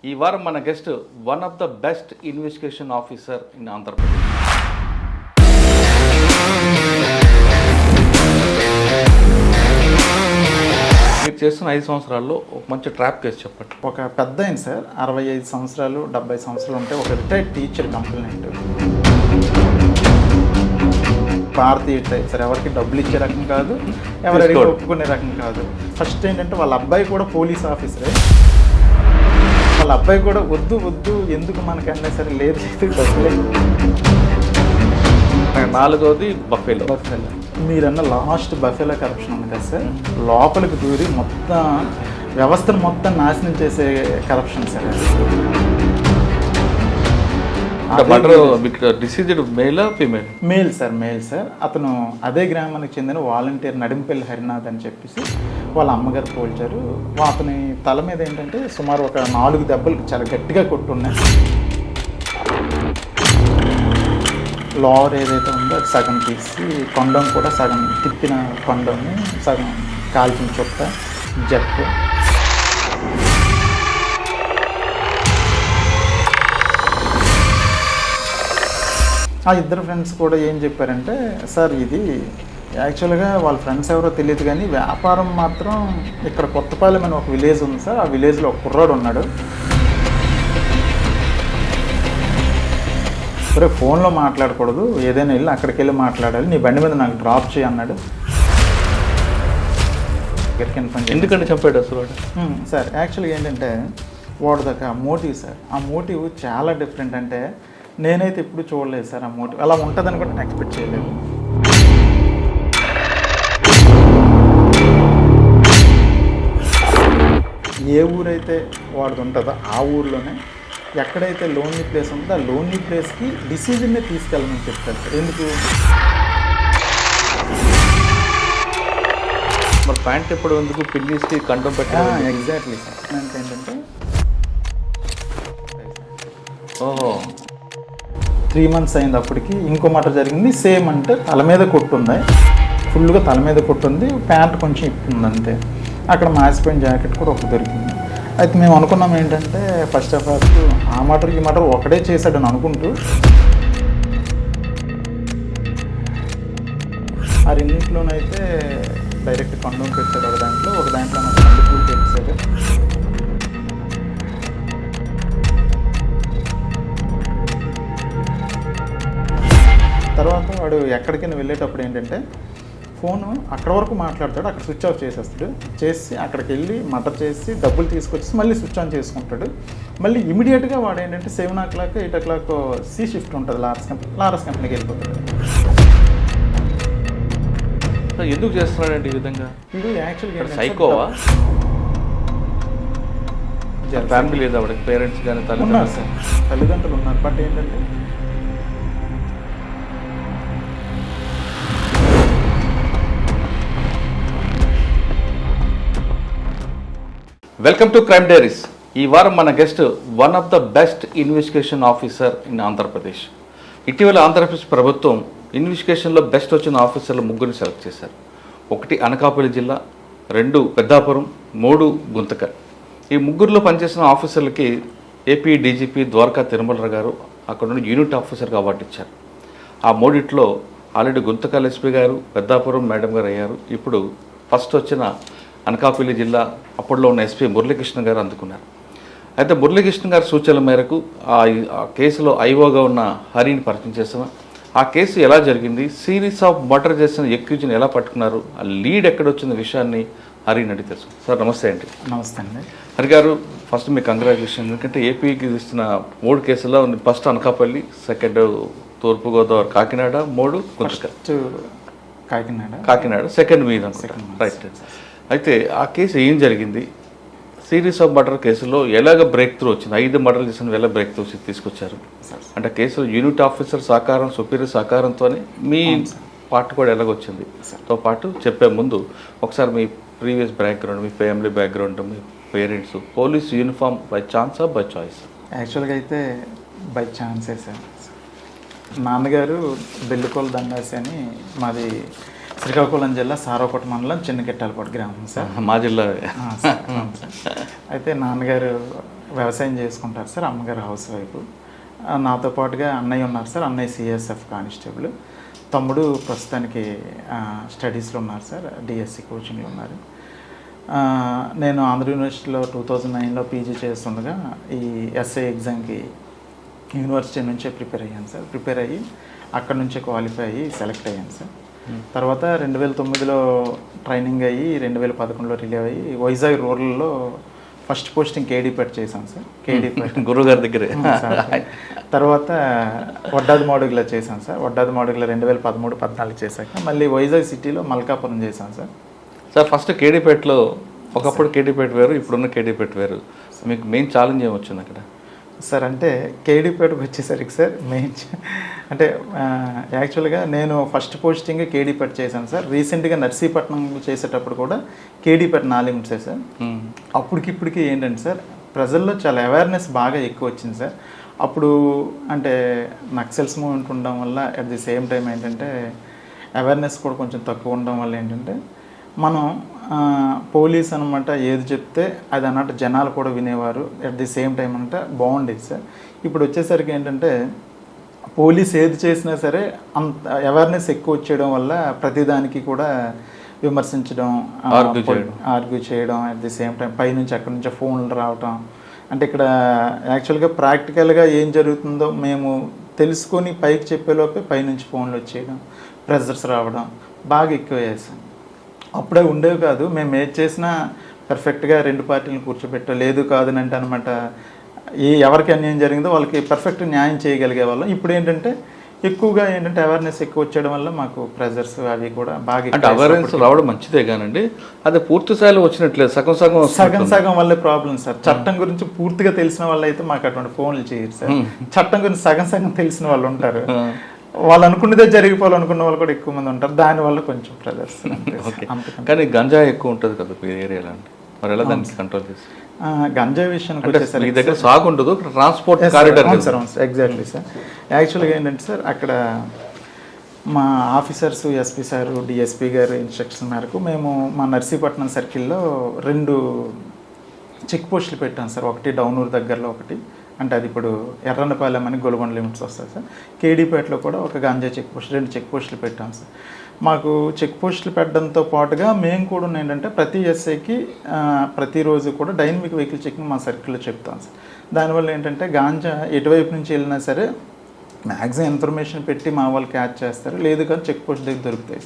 ఈ వారం మన guest one of the best investigation officer in Andhra Pradesh. మీరు చేస్తున్న 5 సంవత్సరాల్లో ఒక మంచి ట్రాప్ కేసు చెప్పండి. ఒక పెద్ద ఆయన సార్ 65 సంవత్సరాలు 70 సంవత్సరాలు ఉంటే ఒక రిటైర్డ్ టీచర్ కంప్లైంట్. భారతీయ టైప్ సార్, ఎవరికి డబ్బులు ఇచ్చే రకం కాదు, ఎవరికి ఒప్పుకునే రకం కాదు. ఫస్ట్ ఏంటంటే వాళ్ళ అబ్బాయి కూడా పోలీస్ ఆఫీసరే. వాళ్ళ అబ్బాయి కూడా వద్దు వద్దు ఎందుకు మనకన్నా సరే లేదు డబ్బులే. నాలుగోది బఫేలో. మీరన్న లాస్ట్ బఫేలో కరప్షన్ ఉంది కదా సార్, లోపలికి దూరి మొత్తం వ్యవస్థను మొత్తం నాశనం చేసే కరప్షన్ సార్. Male sir. అతను అదే గ్రామానికి చెందిన వాలంటీర్ నడింపల్లి హరినాథ్ అని చెప్పేసి వాళ్ళ అమ్మగారు పోల్చారు. అతని తల మీద ఏంటంటే సుమారు ఒక 4 దెబ్బలు చాలా గట్టిగా కొట్టున్నాయి. లోవర్ ఏదైతే ఉందో అది సగం తీసి, కొండం కూడా సగం తిప్పిన కొండంని సగం కాల్చిన చుట్ట జట్టు. ఆ ఇద్దరు ఫ్రెండ్స్ కూడా ఏం చెప్పారంటే, సార్ ఇది యాక్చువల్గా వాళ్ళ ఫ్రెండ్స్ ఎవరో తెలియదు కానీ వ్యాపారం మాత్రం ఇక్కడ కొత్తపాలెం అని ఒక విలేజ్ ఉంది సార్, ఆ విలేజ్లో ఒక కుర్రాడు ఉన్నాడు. సరే ఫోన్లో మాట్లాడకూడదు, ఏదైనా వెళ్ళి అక్కడికి వెళ్ళి మాట్లాడాలి, నీ బండి మీద నాకు డ్రాప్ చేయి అన్నాడు. ఎందుకంటే చెప్పాడు అసలు సార్ యాక్చువల్గా ఏంటంటే వాడుదాకా మోటివ్ సార్, ఆ మోటివ్ చాలా డిఫరెంట్. అంటే నేనైతే ఎప్పుడు చూడలేదు సార్ ఆ మోటివ్, అలా ఉంటుందని కూడా ఎక్స్పెక్ట్ చేయలేదు. ఏ ఊరైతే వాడిది ఉంటుందో ఆ ఊర్లోనే ఎక్కడైతే లోన్లీ ప్లేస్ ఉంటుందో ఆ లోన్లీ ప్లేస్కి డిసిజన్నే తీసుకెళ్ళమని చెప్తారు సార్. ఎందుకు మరి ప్యాంట్ ఎప్పుడు ఎందుకు పిల్లిస్కి కంఠం పెట్టాలి? Exactly sir. అంటే ఏంటంటే ఓహో 3 months అయింది, అప్పటికి ఇంకో మాట జరిగింది. సేమ్ అంటే తల మీద కొట్టుంది, ఫుల్గా తల మీద కొట్టుంది, ప్యాంట్ కొంచెం ఇప్పుంది అంతే. అక్కడ మాసిపోయిన జాకెట్ కూడా ఒకటి దొరికింది. అయితే మేము అనుకున్నాం ఏంటంటే ఫస్ట్ ఆఫ్ ఆల్ ఆ మాట ఈ మాట ఒకటే చేశాడని అనుకుంటూ ఆ రెండింటిలోనైతే డైరెక్ట్ కొండం పెట్టాడు. ఒక దాంట్లో నాకు మల్లెపూలు పెట్టాడు. తర్వాత వాడు ఎక్కడికైనా వెళ్ళేటప్పుడు ఏంటంటే ఫోను అక్కడ వరకు మాట్లాడతాడు, అక్కడ స్విచ్ ఆఫ్ చేసేస్తాడు. చేసి అక్కడికి వెళ్ళి మర్డర్ చేసి డబ్బులు తీసుకొచ్చి మళ్ళీ స్విచ్ ఆన్ చేసుకుంటాడు. మళ్ళీ ఇమీడియట్గా వాడు ఏంటంటే 7 o'clock 8 o'clock సి షిఫ్ట్ ఉంటుంది లారస్ కంపెనీకి వెళ్ళిపోతాడు. ఎందుకు చేస్తున్నాడండి ఈ విధంగా? ఇది యాక్చువల్గా సైకోవా? ఫ్యామిలీ లేదా వాడికి? పేరెంట్స్ కానీ ఉన్నారు సార్, తల్లిదండ్రులు ఉన్నారు. బట్ ఏంటంటే వెల్కమ్ టు క్రైమ్ డైరీస్. ఈ వారం మన guest one of the best investigation officer in Andhra Pradesh. ఇటీవల ఆంధ్రప్రదేశ్ ప్రభుత్వం ఇన్వెస్టిగేషన్లో బెస్ట్ వచ్చిన ఆఫీసర్లు 3 సెలెక్ట్ చేశారు. 1 అనకాపల్లి జిల్లా, 2 పెద్దాపురం, 3 గుంతకల్. ఈ 3లో పనిచేసిన ఆఫీసర్లకి ఏపీ డీజీపీ ద్వారకా తిరుమల గారు అక్కడ నుండి యూనిట్ ఆఫీసర్గా అవార్డు ఇచ్చారు. ఆ 3లో ఆల్రెడీ గుంతకల్ ఎస్పీ గారు, పెద్దాపురం మేడం గారు అయ్యారు. ఇప్పుడు ఫస్ట్ వచ్చిన అనకాపల్లి జిల్లా అప్పట్లో ఉన్న ఎస్పీ మురళీకృష్ణ గారు అందుకున్నారు. అయితే మురళీకృష్ణ గారి సూచనల మేరకు ఆ కేసులో ఐఓగా ఉన్న హరిని పరిచయం చేసిన ఆ కేసు ఎలా జరిగింది, సిరీస్ ఆఫ్ మర్డర్ చేసిన ఎక్యూజ్ని ఎలా పట్టుకున్నారు, ఆ లీడ్ ఎక్కడొచ్చిన విషయాన్ని హరిని అడిగి తెలుసు. సార్ నమస్తే అండి. నమస్తే అండి. హరి గారు, ఫస్ట్ మీ కంగ్రాచులేషన్. ఎందుకంటే ఏపీకి ఇస్తున్న 3 కేసుల్లో ఫస్ట్ అనకాపల్లి, సెకండ్ తూర్పుగోదావరి కాకినాడ, 3 గుంతకల్. కాకినాడ సెకండ్ మీద రైట్. అయితే ఆ కేసు ఏం జరిగింది, సిరీస్ ఆఫ్ మర్డర్ కేసులో ఎలాగ బ్రేక్ త్రూ వచ్చింది, 5 మర్డర్ చేసిన ఎలా బ్రేక్ త్రూ తీసుకొచ్చారు? అంటే కేసులో యూనిట్ ఆఫీసర్ సహకారం, సుపీరియర్ సహకారంతోనే మీ పార్ట్ కూడా ఎలాగొచ్చింది తో పాటు చెప్పే ముందు ఒకసారి మీ ప్రీవియస్ బ్యాక్గ్రౌండ్, మీ ఫ్యామిలీ బ్యాక్గ్రౌండ్, మీ పేరెంట్స్, పోలీస్ యూనిఫామ్ బై ఛాన్సా బై చాయిస్? యాక్చువల్గా అయితే బై ఛాన్సే సార్. నాన్నగారు బెల్లుకోల దండాసి అని మాది శ్రీకాకుళం జిల్లా సారోకోట మండలం చిన్నకెట్టాలపాడు గ్రామం సార్. మా జిల్లా. సార్ అవును సార్. అయితే నాన్నగారు వ్యవసాయం చేసుకుంటారు సార్, అమ్మగారు హౌస్ వైఫ్. నాతో పాటుగా అన్నయ్య ఉన్నారు సార్, అన్నయ్య సిఎస్ఎఫ్ కానిస్టేబుల్. తమ్ముడు ప్రస్తుతానికి స్టడీస్లో ఉన్నారు సార్, డిఎస్సి కోచింగ్లో ఉన్నారు. నేను ఆంధ్ర యూనివర్సిటీలో 2009లో పీజీ చేస్తుండగా ఈ ఎస్ఐ ఎగ్జామ్కి యూనివర్సిటీ నుంచే ప్రిపేర్ అయ్యాను సార్. ప్రిపేర్ అయ్యి అక్కడ నుంచే క్వాలిఫై అయ్యి సెలెక్ట్ అయ్యాను సార్. తర్వాత 2009లో ట్రైనింగ్ అయ్యి 2011లో రిలీవ్ అయ్యి వైజాగ్ రూరల్లో ఫస్ట్ పోస్టింగ్ కేడీపేట చేశాను సార్. కేడీపేట గురుగారి దగ్గరే. తర్వాత వడ్డాది మాడుగులో చేశాను సార్. వడ్డాది మాడుగులో 2013-14 చేశాక మళ్ళీ వైజాగ్ సిటీలో మల్కాపురం చేశాను సార్. సార్ ఫస్ట్ కేడీపేటలో, ఒకప్పుడు కేడీపేట వేరు, ఇప్పుడున్న కేడీపేట వేరు. మీకు మెయిన్ ఛాలెంజ్ ఏమొచ్చింది అక్కడ? సార్ అంటే కేడీపేటకు వచ్చేసరికి సార్ మెయిన్ అంటే యాక్చువల్గా నేను ఫస్ట్ పోస్టింగ్ కేడీపేట చేశాను సార్. రీసెంట్గా నర్సీపట్నం చేసేటప్పుడు కూడా కేడీపేట 4 నిమిషాలు సార్. అప్పటికిప్పటికి ఏంటంటే సార్ ప్రజల్లో చాలా అవేర్నెస్ బాగా ఎక్కువ వచ్చింది సార్. అప్పుడు అంటే నక్సల్స్ మూవ్మెంట్ ఉండడం వల్ల అట్ ది సేమ్ టైం ఏంటంటే అవేర్నెస్ కూడా కొంచెం తక్కువ ఉండడం వల్ల ఏంటంటే మనం పోలీస్ అనమాట ఏది చెప్తే అది అన్నట్టు జనాలు కూడా వినేవారు. అట్ ది సేమ్ టైం అంటే బాగుండేది సార్. ఇప్పుడు వచ్చేసరికి ఏంటంటే పోలీస్ ఏది చేసినా సరే అంత అవేర్నెస్ ఎక్కువ వచ్చేయడం వల్ల ప్రతిదానికి కూడా విమర్శించడం, ఆర్గ్యూ చేయడం, అట్ ది సేమ్ టైం పైనుంచి అక్కడి నుంచి ఫోన్లు రావటం. అంటే ఇక్కడ యాక్చువల్గా ప్రాక్టికల్గా ఏం జరుగుతుందో మేము తెలుసుకొని పైకి చెప్పేలోపే పైనుంచి ఫోన్లు వచ్చేయడం, ప్రెజర్స్ రావడం బాగా ఎక్కువయ్యాయి సార్. అప్పుడే ఉండేవి కాదు. మేము ఏది చేసినా పర్ఫెక్ట్గా 2 పార్టీలను కూర్చోబెట్టా లేదు కాదని అంటే అనమాట ఎవరికి అన్యాయం జరిగిందో వాళ్ళకి పర్ఫెక్ట్ న్యాయం చేయగలిగే వాళ్ళం. ఇప్పుడు ఏంటంటే ఎక్కువగా ఏంటంటే అవేర్నెస్ ఎక్కువ వచ్చేయడం వల్ల మాకు ప్రెజర్స్ అవి కూడా బాగా అంటే అవేర్నెస్ రావడం మంచిదే కానండి, అది పూర్తి స్థాయిలో వచ్చినట్లేదు, సగం సగం వల్లే ప్రాబ్లం సార్. చట్టం గురించి పూర్తిగా తెలిసిన వాళ్ళు అయితే మాకు అటువంటి ఫోన్లు చేయరు సార్. చట్టం గురించి సగం తెలిసిన వాళ్ళు ఉంటారు, వాళ్ళు అనుకున్నదే జరిగిపోవాలనుకున్న వాళ్ళు కూడా ఎక్కువ మంది ఉంటారు. దానివల్ల కొంచెం ప్రెజర్స్. కానీ గంజా ఎక్కువ ఉంటుంది కదా ఈ ఏరియాలో, మరి ఎలా దాన్ని కంట్రోల్ చేసి? గంజా విషయానికి వచ్చేసరికి మీ దగ్గర సాగు ఉండదు, transport corridor sir. Exactly sir. యాక్చువల్గా ఏంటంటే సార్ అక్కడ మా ఆఫీసర్స్, ఎస్పీ సారు, డిఎస్పీ గారు ఇన్స్ట్రక్షన్ మేరకు మేము మా నర్సీపట్నం సర్కిల్లో 2 చెక్ పోస్టులు పెట్టాం సార్. ఒకటి డౌనూరు దగ్గరలో ఒకటి, అంటే అది ఇప్పుడు ఎర్రన్నపాలెం అని గొలగొండ లిమిట్స్ వస్తుంది సార్. కేడీపేటలో కూడా ఒక గాంజా చెక్ పోస్ట్, 2 చెక్ పోస్టులు పెట్టాం సార్. మాకు చెక్ పోస్టులు పెట్టడంతో పాటుగా మేము కూడా ఏంటంటే ప్రతి ఎస్ఐకి ప్రతిరోజు కూడా డైనమిక్ వెహికల్ చెకింగ్ మా సర్కిల్లో చెప్తాం సార్. దానివల్ల ఏంటంటే గాంజా ఎటువైపు నుంచి వెళ్ళినా సరే మ్యాక్సిమం ఇన్ఫర్మేషన్ పెట్టి మా వాళ్ళు క్యాచ్ చేస్తారు, లేదు కానీ చెక్ పోస్ట్ దగ్గర దొరుకుతాయి.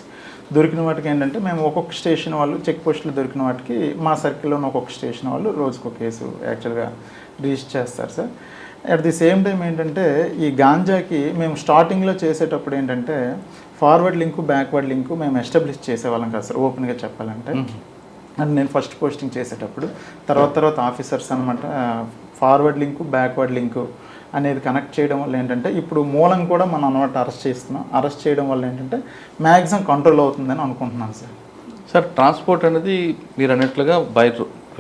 దొరికిన వాటికి ఏంటంటే మేము ఒక్కొక్క స్టేషన్ వాళ్ళు చెక్ పోస్టులు దొరికిన వాటికి మా సర్కిల్లోని ఒక్కొక్క స్టేషన్ వాళ్ళు రోజుకొక కేసు యాక్చువల్గా రిజిస్టర్ చేస్తారు sir. At the same time ఏంటంటే ఈ గాంజాకి మేము స్టార్టింగ్లో చేసేటప్పుడు ఏంటంటే ఫార్వర్డ్ లింకు, బ్యాక్వర్డ్ లింకు మేము ఎస్టాబ్లిష్ చేసేవాళ్ళం కాదు సార్, ఓపెన్గా చెప్పాలంటే. అండ్ నేను ఫస్ట్ పోస్టింగ్ చేసేటప్పుడు తర్వాత ఆఫీసర్స్ అనమాట ఫార్వర్డ్ లింకు, బ్యాక్వర్డ్ లింకు అనేది కనెక్ట్ చేయడం వల్ల ఏంటంటే ఇప్పుడు మూలం కూడా మనం అనమాట అరెస్ట్ చేస్తున్నాం. అరెస్ట్ చేయడం వల్ల ఏంటంటే మ్యాక్సిమం కంట్రోల్ అవుతుందని అనుకుంటున్నాను సార్. సార్ ట్రాన్స్పోర్ట్ అనేది మీరు అన్నట్లుగా బై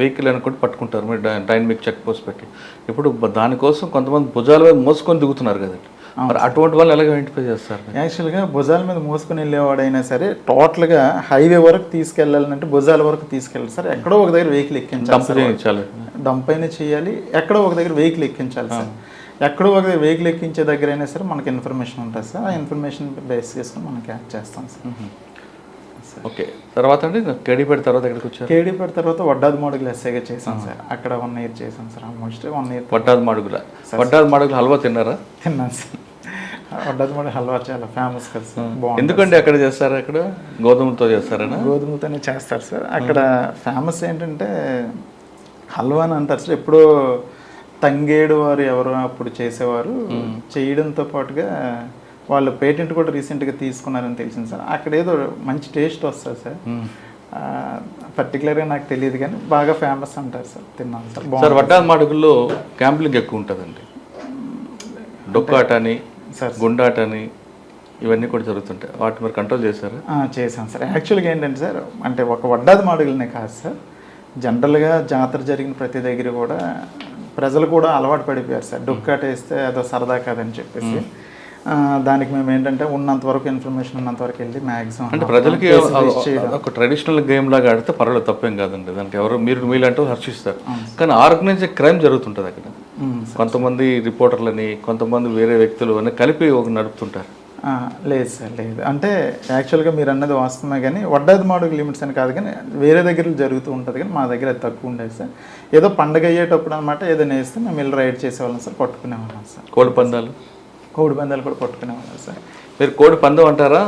వెహికల్ అని కూడా పట్టుకుంటారు మీరు డైనమిక్ చెక్ పోస్ట్ పెట్టి. ఇప్పుడు దానికోసం కొంతమంది భుజాల మీద మోసుకొని దిగుతున్నారు కదండి, మరి అటువంటి వాళ్ళు ఎలాగ ఐడెంటిఫై చేస్తారు? యాక్చువల్గా భుజాల మీద మోసుకొని వెళ్ళేవాడైనా సరే టోటల్గా హైవే వరకు తీసుకెళ్ళాలంటే భుజాల వరకు తీసుకెళ్ళాలి సార్. ఎక్కడో ఒక దగ్గర వెహికల్ ఎక్కించాలి, డంప్ అయినా చేయాలి, ఎక్కడో ఒక దగ్గర వెహికల్ ఎక్కించాలి సార్. ఎక్కడో ఒక వెహికల్ ఎక్కించే దగ్గర అయినా సరే మనకి ఇన్ఫర్మేషన్ ఉంటుంది సార్. ఆ ఇన్ఫర్మేషన్ బేస్ చేసుకుని మనం క్యాచ్ చేస్తాం సార్. ఓకే, తర్వాత అండి కేడీపేట తర్వాత ఎక్కడికి వచ్చారు? కేడీపేట తర్వాత వడ్డాది మాడుగులు ఎస్ఐగా చేశాను సార్. అక్కడ 1 year చేశాను sir, almost 1 year. Vaddadi Madugula halwa తిన్నారా? తిన్నాను సార్. వడ్డాది మాడుగు హల్వా చాలా ఫేమస్ కదా సార్. ఎందుకండి అక్కడ చేస్తారు? అక్కడ గోధుమలతో చేస్తారా? గోధుమలతోనే చేస్తారు సార్. అక్కడ ఫేమస్ ఏంటంటే హల్వా అని అంటారు సార్. ఎప్పుడో తంగేడు వారు ఎవరు అప్పుడు చేసేవారు, చేయడంతో పాటుగా వాళ్ళు పేటెంట్ కూడా రీసెంట్గా తీసుకున్నారని తెలిసింది సార్. అక్కడ ఏదో మంచి టేస్ట్ వస్తుంది సార్, పర్టికులర్గా నాకు తెలియదు కానీ బాగా ఫేమస్ అంటారు సార్. తిన్నాను సార్. సార్ వడ్డాది మాడుగుల్లో క్యాంప్లింగ్ ఎక్కువ ఉంటుందండి, డొక్కాట అని గుండాట అని ఇవన్నీ కూడా జరుగుతుంటాయి, వాటి మీరు కంట్రోల్ చేశారు? చేశాను సార్. యాక్చువల్గా ఏంటంటే సార్ అంటే ఒక వడ్డాది మాడుగులనే కాదు సార్, జనరల్గా జాతర జరిగిన ప్రతి దగ్గర కూడా ప్రజలు కూడా అలవాటు పడిపోయారు సార్. డొక్కాట వేస్తే అదో సరదా కాదని చెప్పేసి దానికి మేము ఏంటంటే ఉన్నంత వరకు ఇన్ఫర్మేషన్ ఉన్నంత వరకు వెళ్ళి మ్యాక్సిమం అంటే ప్రజలకి ఒక ట్రెడిషనల్ గేమ్ లాగా ఆడితే పర్వాలేదు, తప్పేం కాదండి. దానికి ఎవరు మీలంటూ హర్షిస్తారు. కానీ ఆర్గనైజ్డ్ క్రైమ్ జరుగుతుంటుంది అక్కడ. కొంతమంది రిపోర్టర్లని, కొంతమంది వేరే వ్యక్తులు అని కలిపి ఒక నడుపుతుంటారు. లేదు సార్, లేదు. అంటే యాక్చువల్గా మీరు అన్నది వాస్తవమే, కానీ వడ్డాది మాడుగు లిమిట్స్ అని కాదు, కానీ వేరే దగ్గర జరుగుతూ ఉంటుంది. కానీ మా దగ్గర అది తక్కువ ఉండేది సార్. ఏదో పండగ అయ్యేటప్పుడు అనమాట ఏదైనా వేస్తే మేము వెళ్ళి రైడ్ చేసేవాళ్ళం సార్, పట్టుకునేవాళ్ళం సార్. కోడి పందాలు కూడా పట్టుకునేవాళ్ళం సార్. మీరు కోడి పందెం అంటారా,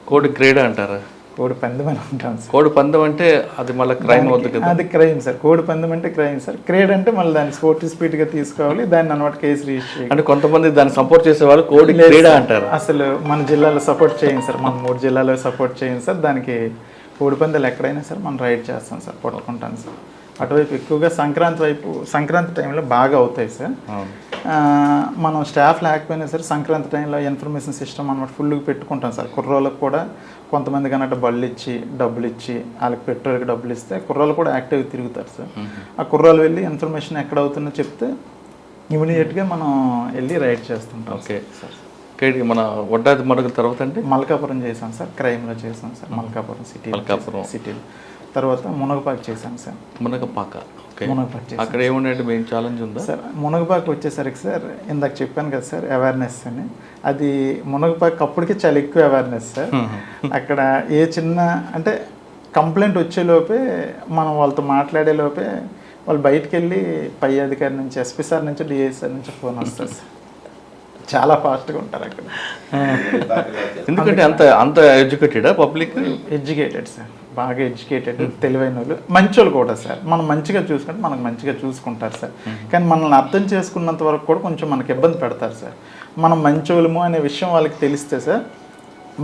కోడి క్రీడ అంటారా? కోడి పందెం అని ఉంటాం సార్. కోడి పందెం అంటే అది మళ్ళీ క్రైమ్ అవుతుంది కదా. అది క్రైమ్ సార్. కోడి పందెం అంటే క్రైమ్ సార్. క్రీడ అంటే మళ్ళీ దాన్ని స్పోర్ట్ స్పీడ్గా తీసుకోవాలి, దాన్ని అనమాట కేసు రిజిస్టర్ చేయాలి. అంటే కొంతమంది దాన్ని సపోర్ట్ చేసే వాళ్ళు కోడి క్రీడ అంటారు. అసలు మన జిల్లాలో సపోర్ట్ చేయండి సార్, మన 3 జిల్లాలో సపోర్ట్ చేయండి సార్. దానికి కోడి పందాలు ఎక్కడైనా సార్ మనం రైడ్ చేస్తాం సార్, పట్టుకుంటాం సార్. అటువైపు ఎక్కువగా సంక్రాంతి టైంలో బాగా అవుతాయి సార్. మనం స్టాఫ్ లేకపోయినా సరే సంక్రాంతి టైంలో ఇన్ఫర్మేషన్ సిస్టమ్ అనమాట ఫుల్గా పెట్టుకుంటాం సార్. కుర్రోళ్ళకి కూడా కొంతమంది కన్నట్టు బళ్ళు ఇచ్చి డబ్బులు ఇచ్చి వాళ్ళకి పెట్రోల్కి డబ్బులు ఇస్తే కుర్రోళ్ళు కూడా యాక్టివ్గా తిరుగుతారు సార్. ఆ కుర్రోళ్ళు వెళ్ళి ఇన్ఫర్మేషన్ ఎక్కడ అవుతుందో చెప్తే ఇమీడియట్గా మనం వెళ్ళి రైడ్ చేస్తుంటాం. Okay sir. మన వడ్డాది మడుగుల తర్వాత అంటే మల్కాపురం చేసాం సార్, క్రైమ్లో చేసాం సార్. మల్కాపురం సిటీలో తర్వాత మునగపాకు చేశాను సార్. మునగపాక. ఓకే. మునగపాకు చేశాను. అక్కడ ఏముండే మెయిన్ ఛాలెంజ్ ఉందా సార్? మునగపాకు వచ్చేసరికి సార్ ఇందాక చెప్పాను కదా సార్ అవేర్నెస్ అని, అది మునగపాకు అప్పటికే చాలా ఎక్కువ అవేర్నెస్ సార్. అక్కడ ఏ చిన్న అంటే కంప్లైంట్ వచ్చేలోపే మనం వాళ్ళతో మాట్లాడే లోపే వాళ్ళు బయటికి వెళ్ళి పై అధికారి నుంచి, ఎస్పీ సార్ నుంచి, డిఐ సార్ నుంచి ఫోన్ వస్తుంది సార్. చాలా ఫాస్ట్గా ఉంటారు అక్కడ. ఎందుకంటే అంత ఎడ్యుకేటెడా పబ్లిక్? ఎడ్యుకేటెడ్ సార్, బాగా ఎడ్యుకేటెడ్, తెలివైన వాళ్ళు, మంచోళ్ళు కూడా సార్. మనం మంచిగా చూసుకుంటే మనకు మంచిగా చూసుకుంటారు సార్. కానీ మనల్ని అర్థం చేసుకున్నంత వరకు కూడా కొంచెం మనకి ఇబ్బంది పెడతారు సార్. మనం మంచోళ్ళము అనే విషయం వాళ్ళకి తెలిస్తే సార్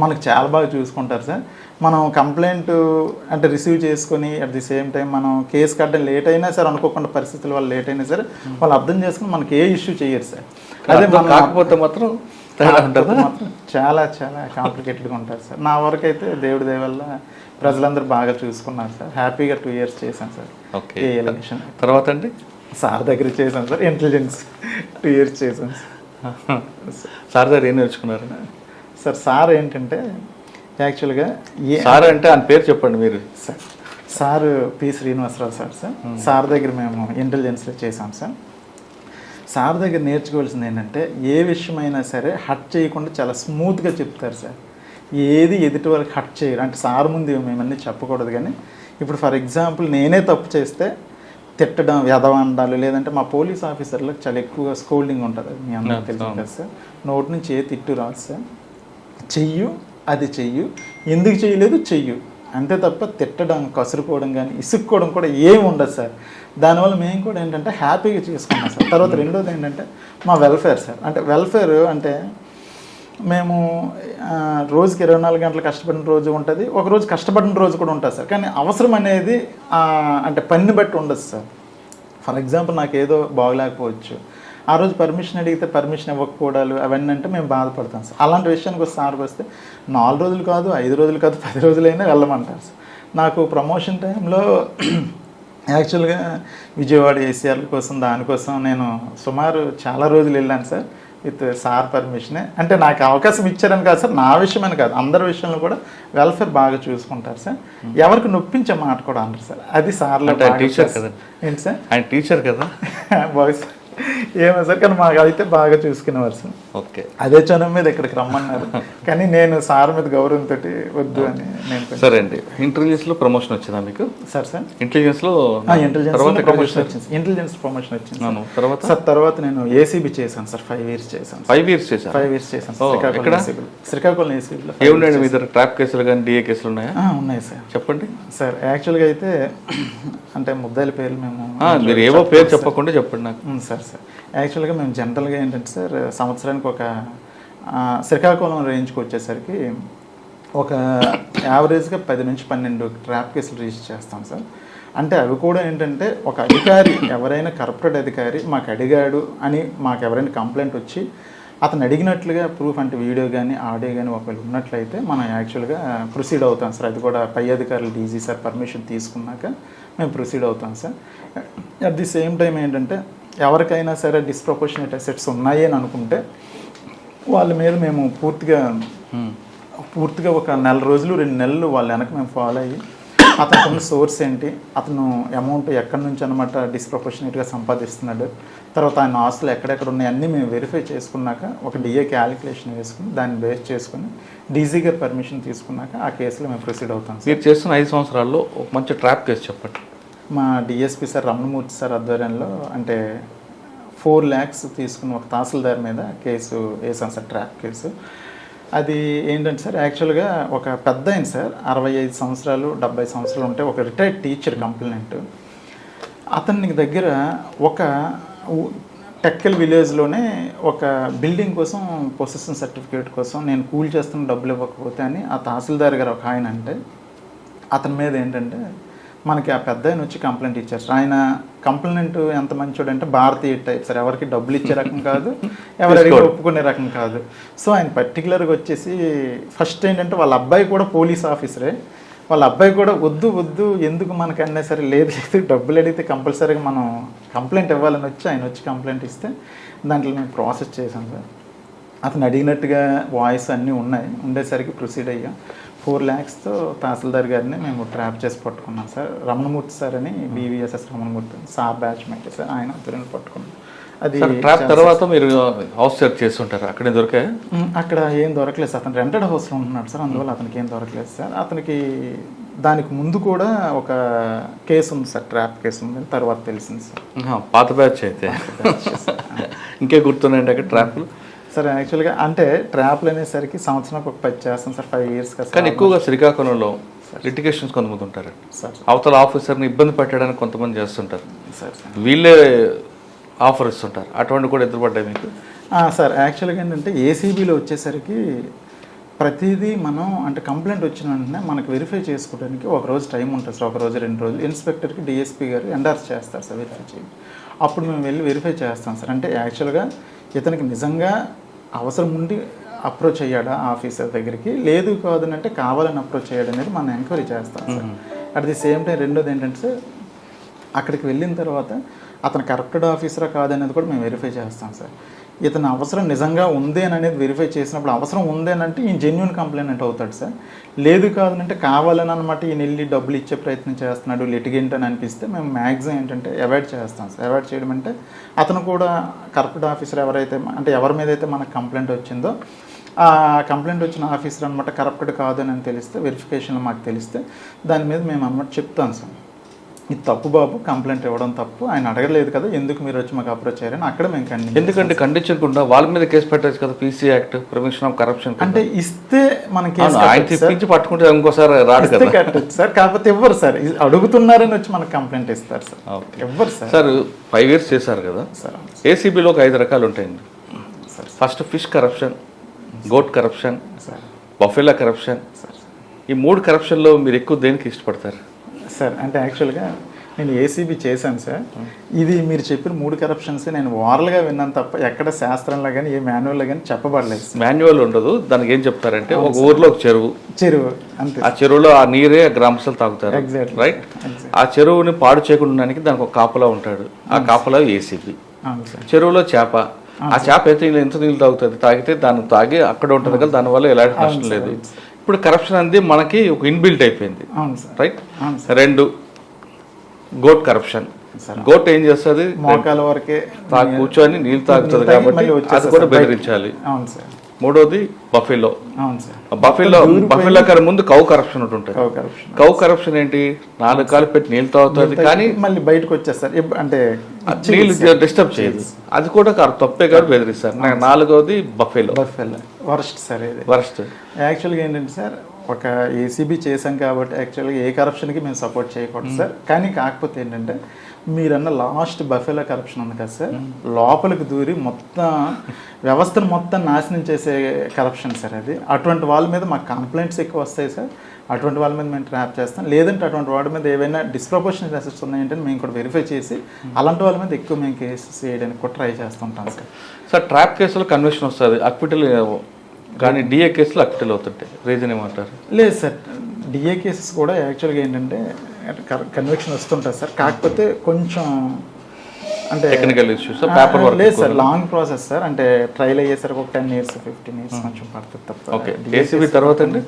మనకు చాలా బాగా చూసుకుంటారు సార్. మనం కంప్లైంట్ అంటే రిసీవ్ చేసుకొని అట్ ది సేమ్ టైం మనం కేసు కట్టడం లేట్ అయినా సరే, అనుకోకుండా పరిస్థితుల వల్ల లేట్ అయినా సరే వాళ్ళు అర్థం చేసుకుని మనకి ఏ ఇష్యూ చేయరు సార్. అదే కాకపోతే మాత్రం చాలా చాలా కాంప్లికేటెడ్గా ఉంటారు సార్. నా వరకు అయితే దేవుడి దయ వల్ల ప్రజలందరూ బాగా చూసుకున్నారు సార్. హ్యాపీగా 2 years చేశాను సార్. ఓకే. ఏ ఎలక్షన్ తర్వాత అండి సార్ దగ్గర చేశాను సార్. ఇంటెలిజెన్స్ 2 years చేశాను సార్. సార్ దగ్గర ఏం నేర్చుకున్నారు సార్ ఏంటంటే యాక్చువల్గా సార్ అంటే ఆయన పేరు చెప్పండి మీరు. సార్ పి శ్రీనివాసరావు సార్ దగ్గర మేము ఇంటెలిజెన్స్లో చేసాం సార్. సార్ దగ్గర నేర్చుకోవాల్సింది ఏంటంటే ఏ విషయమైనా సరే హట్ చేయకుండా చాలా స్మూత్గా చెప్తారు సార్. ఏది ఎదుటి వాళ్ళకి హట్ చేయరు. అంటే సార్ ముందు మేమన్నీ చెప్పకూడదు, కానీ ఇప్పుడు ఫర్ ఎగ్జాంపుల్ నేనే తప్పు చేస్తే తిట్టడం, వ్యధవండాలు, లేదంటే మా పోలీస్ ఆఫీసర్లకు చాలా ఎక్కువగా స్కోల్డింగ్ ఉంటుంది. మీ అందరికీ తెలుసు కదా సార్. నోటి నుంచి ఏ తిట్టు రాదు సార్. చెయ్యు, అది చెయ్యు, ఎందుకు చేయలేదు చెయ్యు, అంతే తప్ప తిట్టడం, కసురుకోవడం కానీ ఇసుక్కోవడం కూడా ఏమి ఉండదు సార్. దానివల్ల మేము కూడా ఏంటంటే హ్యాపీగా చేసుకున్నాం సార్. తర్వాత రెండోది ఏంటంటే మా వెల్ఫేర్ సార్. అంటే వెల్ఫేర్ అంటే మేము రోజుకి 24 గంటలు కష్టపడిన రోజు ఉంటుంది, ఒకరోజు కష్టపడిన రోజు కూడా ఉంటుంది సార్. కానీ అవసరం అనేది అంటే పని బట్టి ఉండదు సార్. ఫర్ ఎగ్జాంపుల్ నాకు ఏదో బాగలేకపోవచ్చు, ఆ రోజు పర్మిషన్ అడిగితే పర్మిషన్ ఇవ్వకపోవడాలు అవన్నీ అంటే మేము బాధపడతాం సార్. అలాంటి విషయానికి వస్తే సార్కి వస్తే 4 రోజులు కాదు, 5 రోజులు కాదు, 10 రోజులైనా వెళ్ళమంటారు సార్. నాకు ప్రమోషన్ టైంలో యాక్చువల్గా విజయవాడ ఏసీఆర్ కోసం దానికోసం నేను సుమారు చాలా రోజులు వెళ్ళాను సార్ విత్ సార్ పర్మిషనే. అంటే నాకు అవకాశం ఇచ్చారని కాదు సార్, నా విషయమని కాదు, అందరి విషయంలో కూడా వెల్ఫేర్ బాగా చూసుకుంటారు సార్. ఎవరికి నొప్పించే మాట కూడా అంటారు సార్. అది సార్లో టీచర్ కదా. ఏంటి సార్? ఆయన టీచర్ కదా. బాయ్స్ ఏమో సార్, కానీ మాకు అయితే బాగా చూసుకునేవారు సార్. ఓకే. అదే చనం మీద ఇక్కడికి రమ్మన్నారు, కానీ నేను సార్ మీద గౌరవంతో వద్దు అని నేను. సరే అండి, ఇంటెలిజెన్స్లో ప్రమోషన్ వచ్చిందా మీకు? సార్ ఇంటెలిజెన్స్లో ప్రమోషన్ వచ్చింది. ఇంటెలిజెన్స్ ప్రమోషన్ వచ్చింది సార్. తర్వాత నేను ఏసీబీ చేశాను సార్. 5 years చేశాను. 5 years చేశాను. 5 years చేశాను. శ్రీకాకుళం ఏసీబీలో. ఏమున్నాయండి మీ దగ్గర? ట్రాప్ కేసులు కానీ డిఏ కేసులు ఉన్నాయా? ఉన్నాయి సార్. చెప్పండి సార్. యాక్చువల్గా అయితే అంటే ముద్దాయిల పేర్లు మేము మీరు ఏవో పేరు చెప్పకుండా చెప్పండి నాకు. సార్ యాక్చువల్గా మేము జనరల్గా ఏంటంటే సార్ సంవత్సరానికి ఒక శ్రీకాకుళం రేంజ్కి వచ్చేసరికి ఒక యావరేజ్గా 10 నుంచి 12 ట్రాప్ కేసులు రిజిస్టర్ చేస్తాం సార్. అంటే అవి కూడా ఏంటంటే ఒక అధికారి, ఎవరైనా కార్పొరేట్ అధికారి మాకు అడిగాడు అని మాకు ఎవరైనా కంప్లైంట్ వచ్చి అతను అడిగినట్లుగా ప్రూఫ్ అంటే వీడియో కానీ ఆడియో కానీ ఒకవేళ ఉన్నట్లయితే మనం యాక్చువల్గా ప్రొసీడ్ అవుతాం సార్. అది కూడా పై అధికారులు డీజీ సార్ పర్మిషన్ తీసుకున్నాక మేము ప్రొసీడ్ అవుతాం sir. At the same time ఏంటంటే ఎవరికైనా సరే డిస్ప్రపోర్షనేట్ అసెట్స్ ఉన్నాయి అని అనుకుంటే వాళ్ళ మీద మేము పూర్తిగా ఒక 4 రోజులు 2 నెలలు వాళ్ళ వెనక మేము ఫాలో అయ్యి అతనికి ఉన్న సోర్స్ ఏంటి, అతను అమౌంట్ ఎక్కడి నుంచి అనమాట డిస్ప్రపోర్షనేట్గా సంపాదిస్తున్నాడు, తర్వాత ఆయన ఆస్తులు ఎక్కడెక్కడ ఉన్నాయి అన్నీ మేము వెరిఫై చేసుకున్నాక ఒక డిఏ క్యాలిక్యులేషన్ వేసుకుని దాన్ని బేస్ చేసుకుని డీజీ గారు పర్మిషన్ తీసుకున్నాక ఆ కేసులో మేము ప్రొసీడ్ అవుతాం సార్. మీరు చేస్తున్న 5 సంవత్సరాల్లో ఒక మంచి ట్రాప్ కేసు చెప్పండి. మా డిఎస్పీ సార్ రమణమూర్తి సార్ ఆధ్వర్యంలో అంటే 4 lakhs తీసుకుని ఒక తహసీల్దార్ మీద కేసు వేసాం సార్, ట్రాప్ కేసు. అది ఏంటంటే సార్ యాక్చువల్గా ఒక పెద్ద అయింది సార్, 65 సంవత్సరాలు 70 సంవత్సరాలు ఉంటే ఒక రిటైర్డ్ టీచర్ కంప్లైంట్. అతని దగ్గర ఒక టెక్కల్ విలేజ్లోనే ఒక బిల్డింగ్ కోసం పొసెషన్ సర్టిఫికేట్ కోసం నేను కూల్ చేస్తున్న డబ్బులు ఇవ్వకపోతే అని ఆ తహసీల్దార్ గారు ఒక ఆయన అంటే అతని మీద ఏంటంటే మనకి ఆ పెద్ద ఆయన వచ్చి కంప్లైంట్ ఇచ్చారు సార్. ఆయన కంప్లైంట్ ఎంత మంచోడు అంటే భారతీయ టైప్ సార్, ఎవరికి డబ్బులు ఇచ్చే రకం కాదు, ఎవరికి ఒప్పుకునే రకం కాదు. సో ఆయన పర్టికులర్గా వచ్చేసి ఫస్ట్ ఏంటంటే వాళ్ళ అబ్బాయి కూడా పోలీస్ ఆఫీసరే, వాళ్ళ అబ్బాయి కూడా వద్దు ఎందుకు మనకు అన్నా సరే లేదు డబ్బులు అడిగితే కంపల్సరీగా మనం కంప్లైంట్ ఇవ్వాలని వచ్చి ఆయన వచ్చి కంప్లైంట్ ఇస్తే దాంట్లో మేము ప్రాసెస్ చేసాం సార్. అతను అడిగినట్టుగా వాయిస్ అన్నీ ఉండేసరికి ప్రొసీడ్ అయ్యాం. 4 lakhsతో తహసీల్దార్ గారిని మేము ట్రాప్ చేసి పట్టుకున్నాం సార్. రమణమూర్తి సార్ అని BVSS Ramanamurthy sir batch mate sir, ఆయన అతను పట్టుకున్నాం. అది ట్రాప్ తర్వాత మీరు హౌస్ సెర్చ్ చేస్తుంటారు, అక్కడే దొరికాయి? అక్కడ ఏం దొరకలేదు సార్, అతను రెంటెడ్ హౌస్లో ఉంటున్నాడు సార్, అందువల్ల అతనికి ఏం దొరకలేదు సార్. అతనికి దానికి ముందు కూడా ఒక కేసు ఉంది సార్, ట్రాప్ కేసు ఉంది, తర్వాత తెలిసింది సార్. పాత బ్యాచ్ అయితే ఇంకే గుర్తున్నాయండి అక్కడ ట్రాప్లు సార్? యాక్చువల్గా అంటే ట్రాప్లు అనేసరికి సంవత్సరానికి ఒక 10 చేస్తాం సార్, 5 years కదా. కానీ ఎక్కువగా శ్రీకాకుళంలో లిటిగేషన్స్ కొంతమంది ఉంటారు సార్, అవతల ఆఫీసర్ని ఇబ్బంది పెట్టడానికి కొంతమంది చేస్తుంటారు సార్, వీళ్ళే ఆఫర్ ఇస్తుంటారు, అటువంటి కూడా ఎదురుపడ్డాయి మీకు? సార్ యాక్చువల్గా ఏంటంటే ఏసీబీలో వచ్చేసరికి ప్రతిదీ మనం అంటే కంప్లైంట్ వచ్చిన వెంటనే మనకు వెరిఫై చేసుకోవడానికి ఒక రోజు టైం ఉంటుంది సార్, ఒక రోజు 2 రోజులు. ఇన్స్పెక్టర్కి డిఎస్పీ గారు ఎండార్స్ చేస్తారు సార్ వెరిఫై చేయండి, అప్పుడు మేము వెళ్ళి వెరిఫై చేస్తాం సార్. అంటే యాక్చువల్గా ఇతనికి నిజంగా అవసరం ఉండి అప్రోచ్ అయ్యాడా ఆఫీసర్ దగ్గరికి, లేదు కాదనంటే కావాలని అప్రోచ్ అయ్యాడు అనేది మనం ఎంక్వైరీ చేస్తాం sir. At the same time రెండోది ఏంటంటే సార్ అక్కడికి వెళ్ళిన తర్వాత అతను కరప్టెడ్ ఆఫీసరా కాదనేది కూడా మేము వెరిఫై చేస్తాం సార్. ఇతను అవసరం నిజంగా ఉంది అని అనేది వెరిఫై చేసినప్పుడు అవసరం ఉంది అని అంటే ఈయన జెన్యున్ కంప్లైంట్ అవుతాడు సార్. లేదు కాదనంటే కావాలని అనమాట ఈయన వెళ్ళి డబ్బులు ఇచ్చే ప్రయత్నం చేస్తున్నాడు లిటిగెంట్ అని అనిపిస్తే మేము మ్యాక్సిమం ఏంటంటే అవాయిడ్ చేస్తాం సార్. అవాయిడ్ చేయడం అంటే అతను కూడా కరప్టెడ్ ఆఫీసర్ ఎవరైతే అంటే ఎవరి మీద అయితే మనకు కంప్లైంట్ వచ్చిందో ఆ కంప్లైంట్ వచ్చిన ఆఫీసర్ అనమాట కరప్టెడ్ కాదు అని తెలిస్తే వెరిఫికేషన్లో మాకు తెలిస్తే దాని మీద మేము అన్నమాట చెప్తాం సార్, ఇది తప్పు బాబు, కంప్లైంట్ ఇవ్వడం తప్పు, ఆయన అడగలేదు కదా ఎందుకు మీరు వచ్చి మాకు అప్రోచ్ అయ్యారని అక్కడ మేము ఎందుకంటే ఖండించకుండా వాళ్ళ మీద కేసు పెట్టచ్చు కదా, PC act prevention of corruption అంటే ఇస్తే మనకి పట్టుకుంటే ఇంకోసారి రాడు కదా కట్టచ్చు సార్. కాకపోతే ఇవ్వరు సార్, అడుగుతున్నారని వచ్చి మనకు కంప్లైంట్ ఇస్తారు సార్, ఇవ్వరు సార్. సార్ 5 years చేశారు కదా సార్, ఏసీబీలో ఒక 5 రకాలు ఉంటాయండి. First fish corruption, goat corruption, buffalo corruption. ఈ 3 కరప్షన్లో మీరు ఎక్కువ దేనికి ఇష్టపడతారు సార్? అంటే యాక్చువల్గా నేను ఏసీబీ చేశాను సార్. ఇది మీరు చెప్పిన 3 కరప్షన్స్ నేను ఓరల్గా విన్నాను తప్ప ఎక్కడ శాస్త్రంలో కానీ ఏ మాన్యువల్లో కానీ చెప్పబడలేదు. మాన్యువల్ ఉండదు, దానికి ఏం చెప్తారంటే ఒక ఊర్లో ఒక చెరువు అంతే, ఆ చెరువులో ఆ నీరే గ్రామస్తులు తాగుతారు, రైట్? ఆ చెరువుని పాడు చేయకుండా ఉండడానికి దానికి ఒక కాపలా ఉంటాడు, ఆ కాపలా ఏసీబీ. చెరువులో చేప, ఆ చేప అయితే ఎంత నీళ్ళు తాగుతుంది, తాగితే దాన్ని తాగి అక్కడ ఉంటుంది కదా, దానివల్ల ఎలాంటి నష్టం లేదు. ఇప్పుడు కరప్షన్ అనేది మనకి ఒక ఇన్బిల్ట్ అయిపోయింది, రైట్? 2 goat corruption. గోట్ ఏం చేస్తుంది, మోకాల వరకే కూర్చొని నీళ్ళు తాగుతుంది కాబట్టి అది కూడా బెదిరించాలి. 3వది బఫెలో. బఫెలో కన్నా ముందు కౌ కరప్షన్ ఉంటుంది. కౌ కరప్షన్ ఏంటి, 4 కాలు పెట్టి నీళ్ళు తాగుతుంది కానీ మళ్ళీ బయటకు వచ్చేస్తారు, అంటే నీళ్ళు డిస్టర్బ్ చేయదు, అది కూడా తప్పే కాదు బెదిరిస్తారు. 4వది బఫెలో. వరస్ట్ సార్, ఇది వరస్ట్. యాక్చువల్గా ఏంటంటే సార్ ఒక ఏసీబీ చేసాం కాబట్టి యాక్చువల్గా ఏ కరప్షన్కి మేము సపోర్ట్ చేయకూడదు సార్. కానీ కాకపోతే ఏంటంటే మీరన్న లాస్ట్ బఫెలో కరప్షన్ ఉంది కదా సార్, లోపలికి దూరి మొత్తం వ్యవస్థను మొత్తం నాశనం చేసే కరప్షన్ సార్ అది. అటువంటి వాళ్ళ మీద మాకు కంప్లైంట్స్ ఎక్కువ వస్తాయి సార్, అటువంటి వాళ్ళ మీద మేము ట్రాప్ చేస్తాం. లేదంటే అటువంటి వాళ్ళ మీద ఏవైనా డిస్ప్రపోర్షనల్ అసెట్స్ ఉన్నాయంటే మేము కూడా వెరిఫై చేసి అలాంటి వాళ్ళ మీద ఎక్కువ మేము కేసెస్ చేయడానికి కూడా ట్రై చేస్తుంటాం సార్. సార్ ట్రాప్ కేసులో కన్విక్షన్ వస్తుంది, అక్విటల్ కానీ డిఏ కేసులు అక్విటల్ అవుతుంటాయి, రీజన్ ఏమంటారు? లేదు సార్, డిఏ కేసెస్ కూడా యాక్చువల్గా ఏంటంటే కన్విక్షన్ వస్తుంటుంది సార్. కాకపోతే కొంచెం అంటే టెక్నికల్ ఇష్యూస్, పేపర్ వర్క్ లేదు సార్, లాంగ్ ప్రాసెస్ సార్. అంటే ట్రైల్ అయ్యేసరికి ఒక 10 years 15 years కొంచెం పడుతుంది తప్ప. ఓకే. ఏసీబీ తర్వాత అండి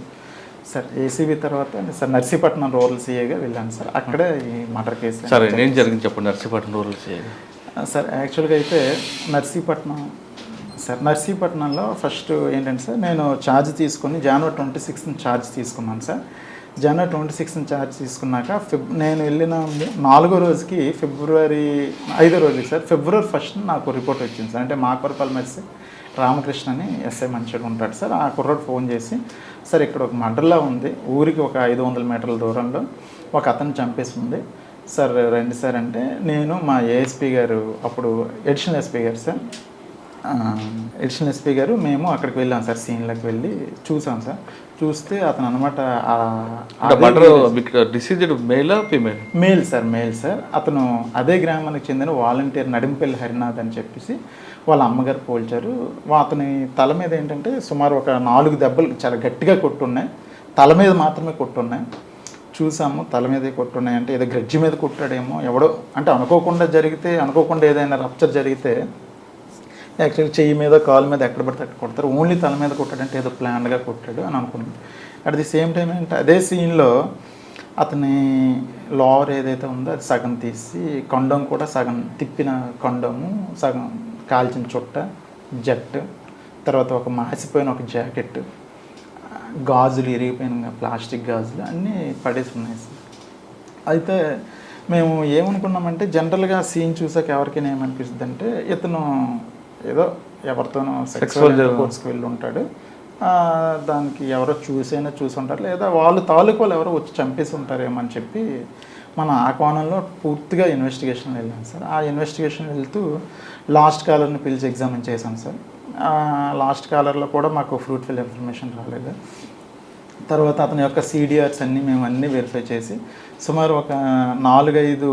సార్, ఏసీబీ తర్వాత అండి సార్ నర్సీపట్నం రూరల్ సీఏగా వెళ్ళాను సార్. అక్కడే ఈ మర్డర్ కేసు. సరే, నేను జరిగింది చెప్పండి. నర్సీపట్నం రూరల్ సీఏగా సార్ యాక్చువల్గా అయితే నర్సీపట్నంలో ఫస్ట్ ఏంటంటే సార్, నేను ఛార్జ్ తీసుకొని January 26th ఛార్జ్ తీసుకున్నాను సార్. January 26th ఛార్జ్ తీసుకున్నాక నేను వెళ్ళిన 4వ రోజుకి February 5వ రోజుకి సార్ February 1st నాకు రిపోర్ట్ వచ్చింది సార్. అంటే మాకవరపల్లి మెర్సి రామకృష్ణ అని ఎస్ఐ మంచిగా ఉంటాడు సార్. ఆ కుర్రాడు ఫోన్ చేసి, సార్ ఇక్కడ ఒక మర్డర్లా ఉంది, ఊరికి ఒక 500 మీటర్ల దూరంలో ఒక అతను చంపేసి ఉంది సార్, రండి సార్ అంటే నేను మా ఏఎస్పీ గారు, అప్పుడు ఎడిషనల్ ఎస్పీ గారు సార్, ఎడిషనల్ ఎస్పీ గారు, మేము అక్కడికి వెళ్ళాం సార్. సీన్లోకి వెళ్ళి చూసాం సార్. చూస్తే అతను అనమాట డిసీజ్డ్ మేలా female? Male sir, male sir. అతను అదే గ్రామానికి చెందిన వాలంటీర్ నడింపల్లి హరినాథ్ అని చెప్పేసి వాళ్ళ అమ్మగారు పోల్చారు. అతని తల మీద ఏంటంటే సుమారు ఒక 4 దెబ్బలు చాలా గట్టిగా కొట్టున్నాయి. తల మీద మాత్రమే కొట్టున్నాయి. చూసాము, తల మీదే కొట్టున్నాయి. అంటే ఏదో గ్రడ్జి మీద కొట్టాడేమో ఎవడో, అంటే అనుకోకుండా ఏదైనా రప్చర్ జరిగితే యాక్చువల్గా చెయ్యి మీద కాలు మీద ఎక్కడ పడితే అక్కడ కొడతారు. ఓన్లీ తల మీద కొట్టాడంటే ఏదో ప్లాన్గా కొట్టాడు అని అనుకున్నాం. అట్ ది సేమ్ టైం ఏంటంటే అదే సీన్లో అతని లోవర్ ఏదైతే ఉందో అది సగం తీసి, కొండం కూడా సగం తిప్పిన కొండము, సగం కాల్చిన చుట్ట, జట్టు, తర్వాత ఒక మాసిపోయిన ఒక జాకెట్, గాజులు, ఇరిగిపోయిన ప్లాస్టిక్ గాజులు అన్నీ పడేసి ఉన్నాయి సార్. అయితే మేము ఏమనుకున్నామంటే జనరల్గా సీన్ చూసాక ఎవరికైనా ఏమనిపిస్తుంది అంటే ఇతను ఏదో ఎవరితోనో సెక్సువల్ కోర్స్కి వెళ్ళి ఉంటాడు, దానికి ఎవరో చూసి ఉంటారు, లేదా వాళ్ళు తాలూకు వాళ్ళు ఎవరో వచ్చి చంపేసి ఉంటారేమో అని చెప్పి మనం ఆ కోణంలో పూర్తిగా ఇన్వెస్టిగేషన్ వెళ్ళాం సార్. ఆ ఇన్వెస్టిగేషన్ వెళ్తూ లాస్ట్ కాలర్ని పిలిచి ఎగ్జామిన్ చేశాం సార్. లాస్ట్ కాలర్లో కూడా మాకు ఫ్రూట్ఫుల్ ఇన్ఫర్మేషన్ రాలేదు. తర్వాత అతని యొక్క CDRs మేము అన్నీ వెరిఫై చేసి సుమారు ఒక 4-5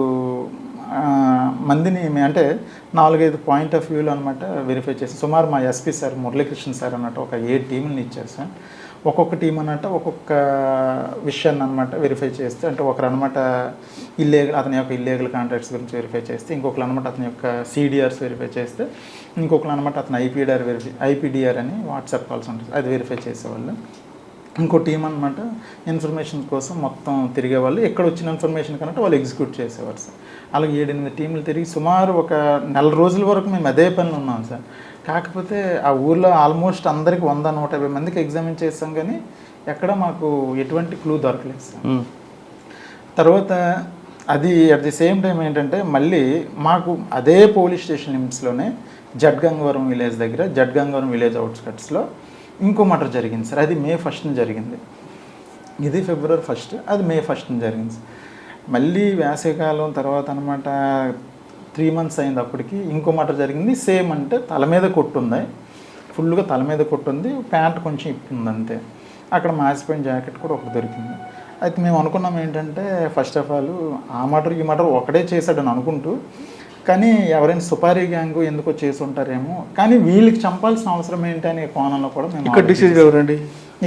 మందిని, అంటే 4-5 పాయింట్ ఆఫ్ వ్యూలో అనమాట వెరిఫై చేసి సుమారు మా ఎస్పీ సార్ మురళీకృష్ణ సార్ అన్నట్టు ఒక 7 టీంలను ఇచ్చారు సార్. ఒక్కొక్క టీం అన్నట్టు ఒక్కొక్క విషయాన్ని అనమాట వెరిఫై చేస్తే, అంటే ఒకరు అనమాట అతని యొక్క ఇల్లీగల్ కాంట్రాక్ట్స్ గురించి వెరిఫై చేస్తే, ఇంకొకరు అనమాట అతని యొక్క CDRs వెరిఫై చేస్తే, ఇంకొకరు అనమాట అతని ఐపీడీఆర్ అని వాట్సాప్ కాల్స్ ఉంటుంది అది వెరిఫై చేసేవాళ్ళు. ఇంకో టీం అనమాట ఇన్ఫర్మేషన్ కోసం మొత్తం తిరిగేవాళ్ళు. ఎక్కడ వచ్చిన ఇన్ఫర్మేషన్ కన్నట్టు వాళ్ళు ఎగ్జిక్యూట్ చేసేవారు సార్. అలాగే 7-8 టీంలు తిరిగి సుమారు ఒక 4 రోజుల వరకు మేము అదే పనిలో ఉన్నాం సార్. కాకపోతే ఆ ఊర్లో ఆల్మోస్ట్ అందరికి 100-150 మందికి ఎగ్జామిన్ చేస్తాం, కానీ ఎక్కడ మాకు ఎటువంటి క్లూ దొరకలేదు సార్. తర్వాత అది అట్ ది సేమ్ టైం ఏంటంటే మళ్ళీ మాకు అదే పోలీస్ స్టేషన్ లిమిట్స్లోనే జడ్గంగవరం విలేజ్ దగ్గర, జడ్గంగవరం విలేజ్ అవుట్స్కట్స్లో ఇంకో మర్డర్ జరిగింది సార్. అది May 1st జరిగింది. ఇది February 1st, అది May 1st జరిగింది సార్. మళ్ళీ వేసవికాలం తర్వాత అనమాట 3 months అయింది. అప్పటికి ఇంకో మర్డర్ జరిగింది. సేమ్, అంటే తల మీద కొట్టుంది, ఫుల్గా తల మీద కొట్టుంది, ప్యాంట్ కొంచెం ఇప్పింది అంతే. అక్కడ మాసిపోయిన జాకెట్ కూడా ఒకటి దొరికింది. అయితే మేము అనుకున్నాం ఏంటంటే ఫస్ట్ ఆఫ్ ఆల్ ఆ మర్డర్ ఈ మర్డర్ ఒకటే చేశాడని అనుకుంటూ, కానీ ఎవరైనా సుపారీ గ్యాంగ్ ఎందుకో చేసి ఉంటారేమో, కానీ వీళ్ళకి చంపాల్సిన అవసరం ఏంటి అనే కోణంలో కూడా మేము ఇక్కడ డిసీజ్డ్ ఎవరండి?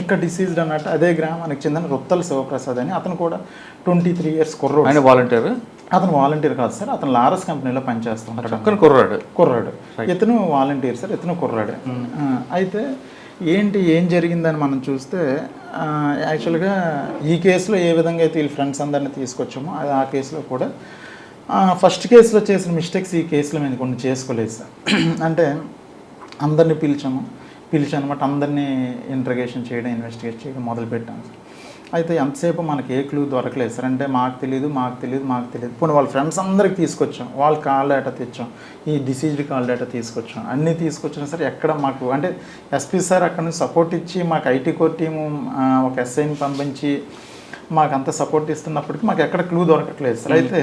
ఇక్కడ డిసీజ్డ్ అన్నట్టు అదే గ్రామానికి చెందిన రుత్తల శివప్రసాద్ అని, అతను కూడా 23 years కుర్రోడు. ఆయన వాలంటీర్? అతను వాలంటీర్ కాదు సార్, అతను లారస్ కంపెనీలో పనిచేస్తాడు. కుర్రాడు. ఇతను వాలంటీర్ సార్, ఇతను కుర్రాడే. అయితే ఏం జరిగిందని మనం చూస్తే యాక్చువల్గా ఈ కేసులో ఏ విధంగా అయితే వీళ్ళ ఫ్రెండ్స్ అందరినీ తీసుకొచ్చామో అది ఆ కేసులో కూడా ఫస్ట్ కేసులో చేసిన మిస్టేక్స్ ఈ కేసులో మేము కొన్ని చేసుకోలేదు సార్. అంటే అందరినీ పిలిచాను అనమాట, అందరినీ ఇంట్రగేషన్ చేయడం, ఇన్వెస్టిగేట్ చేయడం మొదలుపెట్టాను సార్. అయితే ఎంతసేపు మనకి ఏ క్లూ దొరకలేదు సార్. అంటే మాకు తెలియదు. పోనీ వాళ్ళ ఫ్రెండ్స్ అందరికి తీసుకొచ్చాం, వాళ్ళ కాల్ డేటా తెచ్చాం, ఈ డిసీజ్డ్ కాల్ డేటా తీసుకొచ్చాం, అన్నీ తీసుకొచ్చినా సార్ ఎక్కడ మాకు, అంటే ఎస్పీ సార్ అక్కడ నుంచి సపోర్ట్ ఇచ్చి మాకు ఐటీ కోర్ టీము ఒక ఎస్ఐని పంపించి మాకు అంత సపోర్ట్ ఇస్తున్నప్పటికీ మాకు ఎక్కడ క్లూ దొరకట్లేదు సార్. అయితే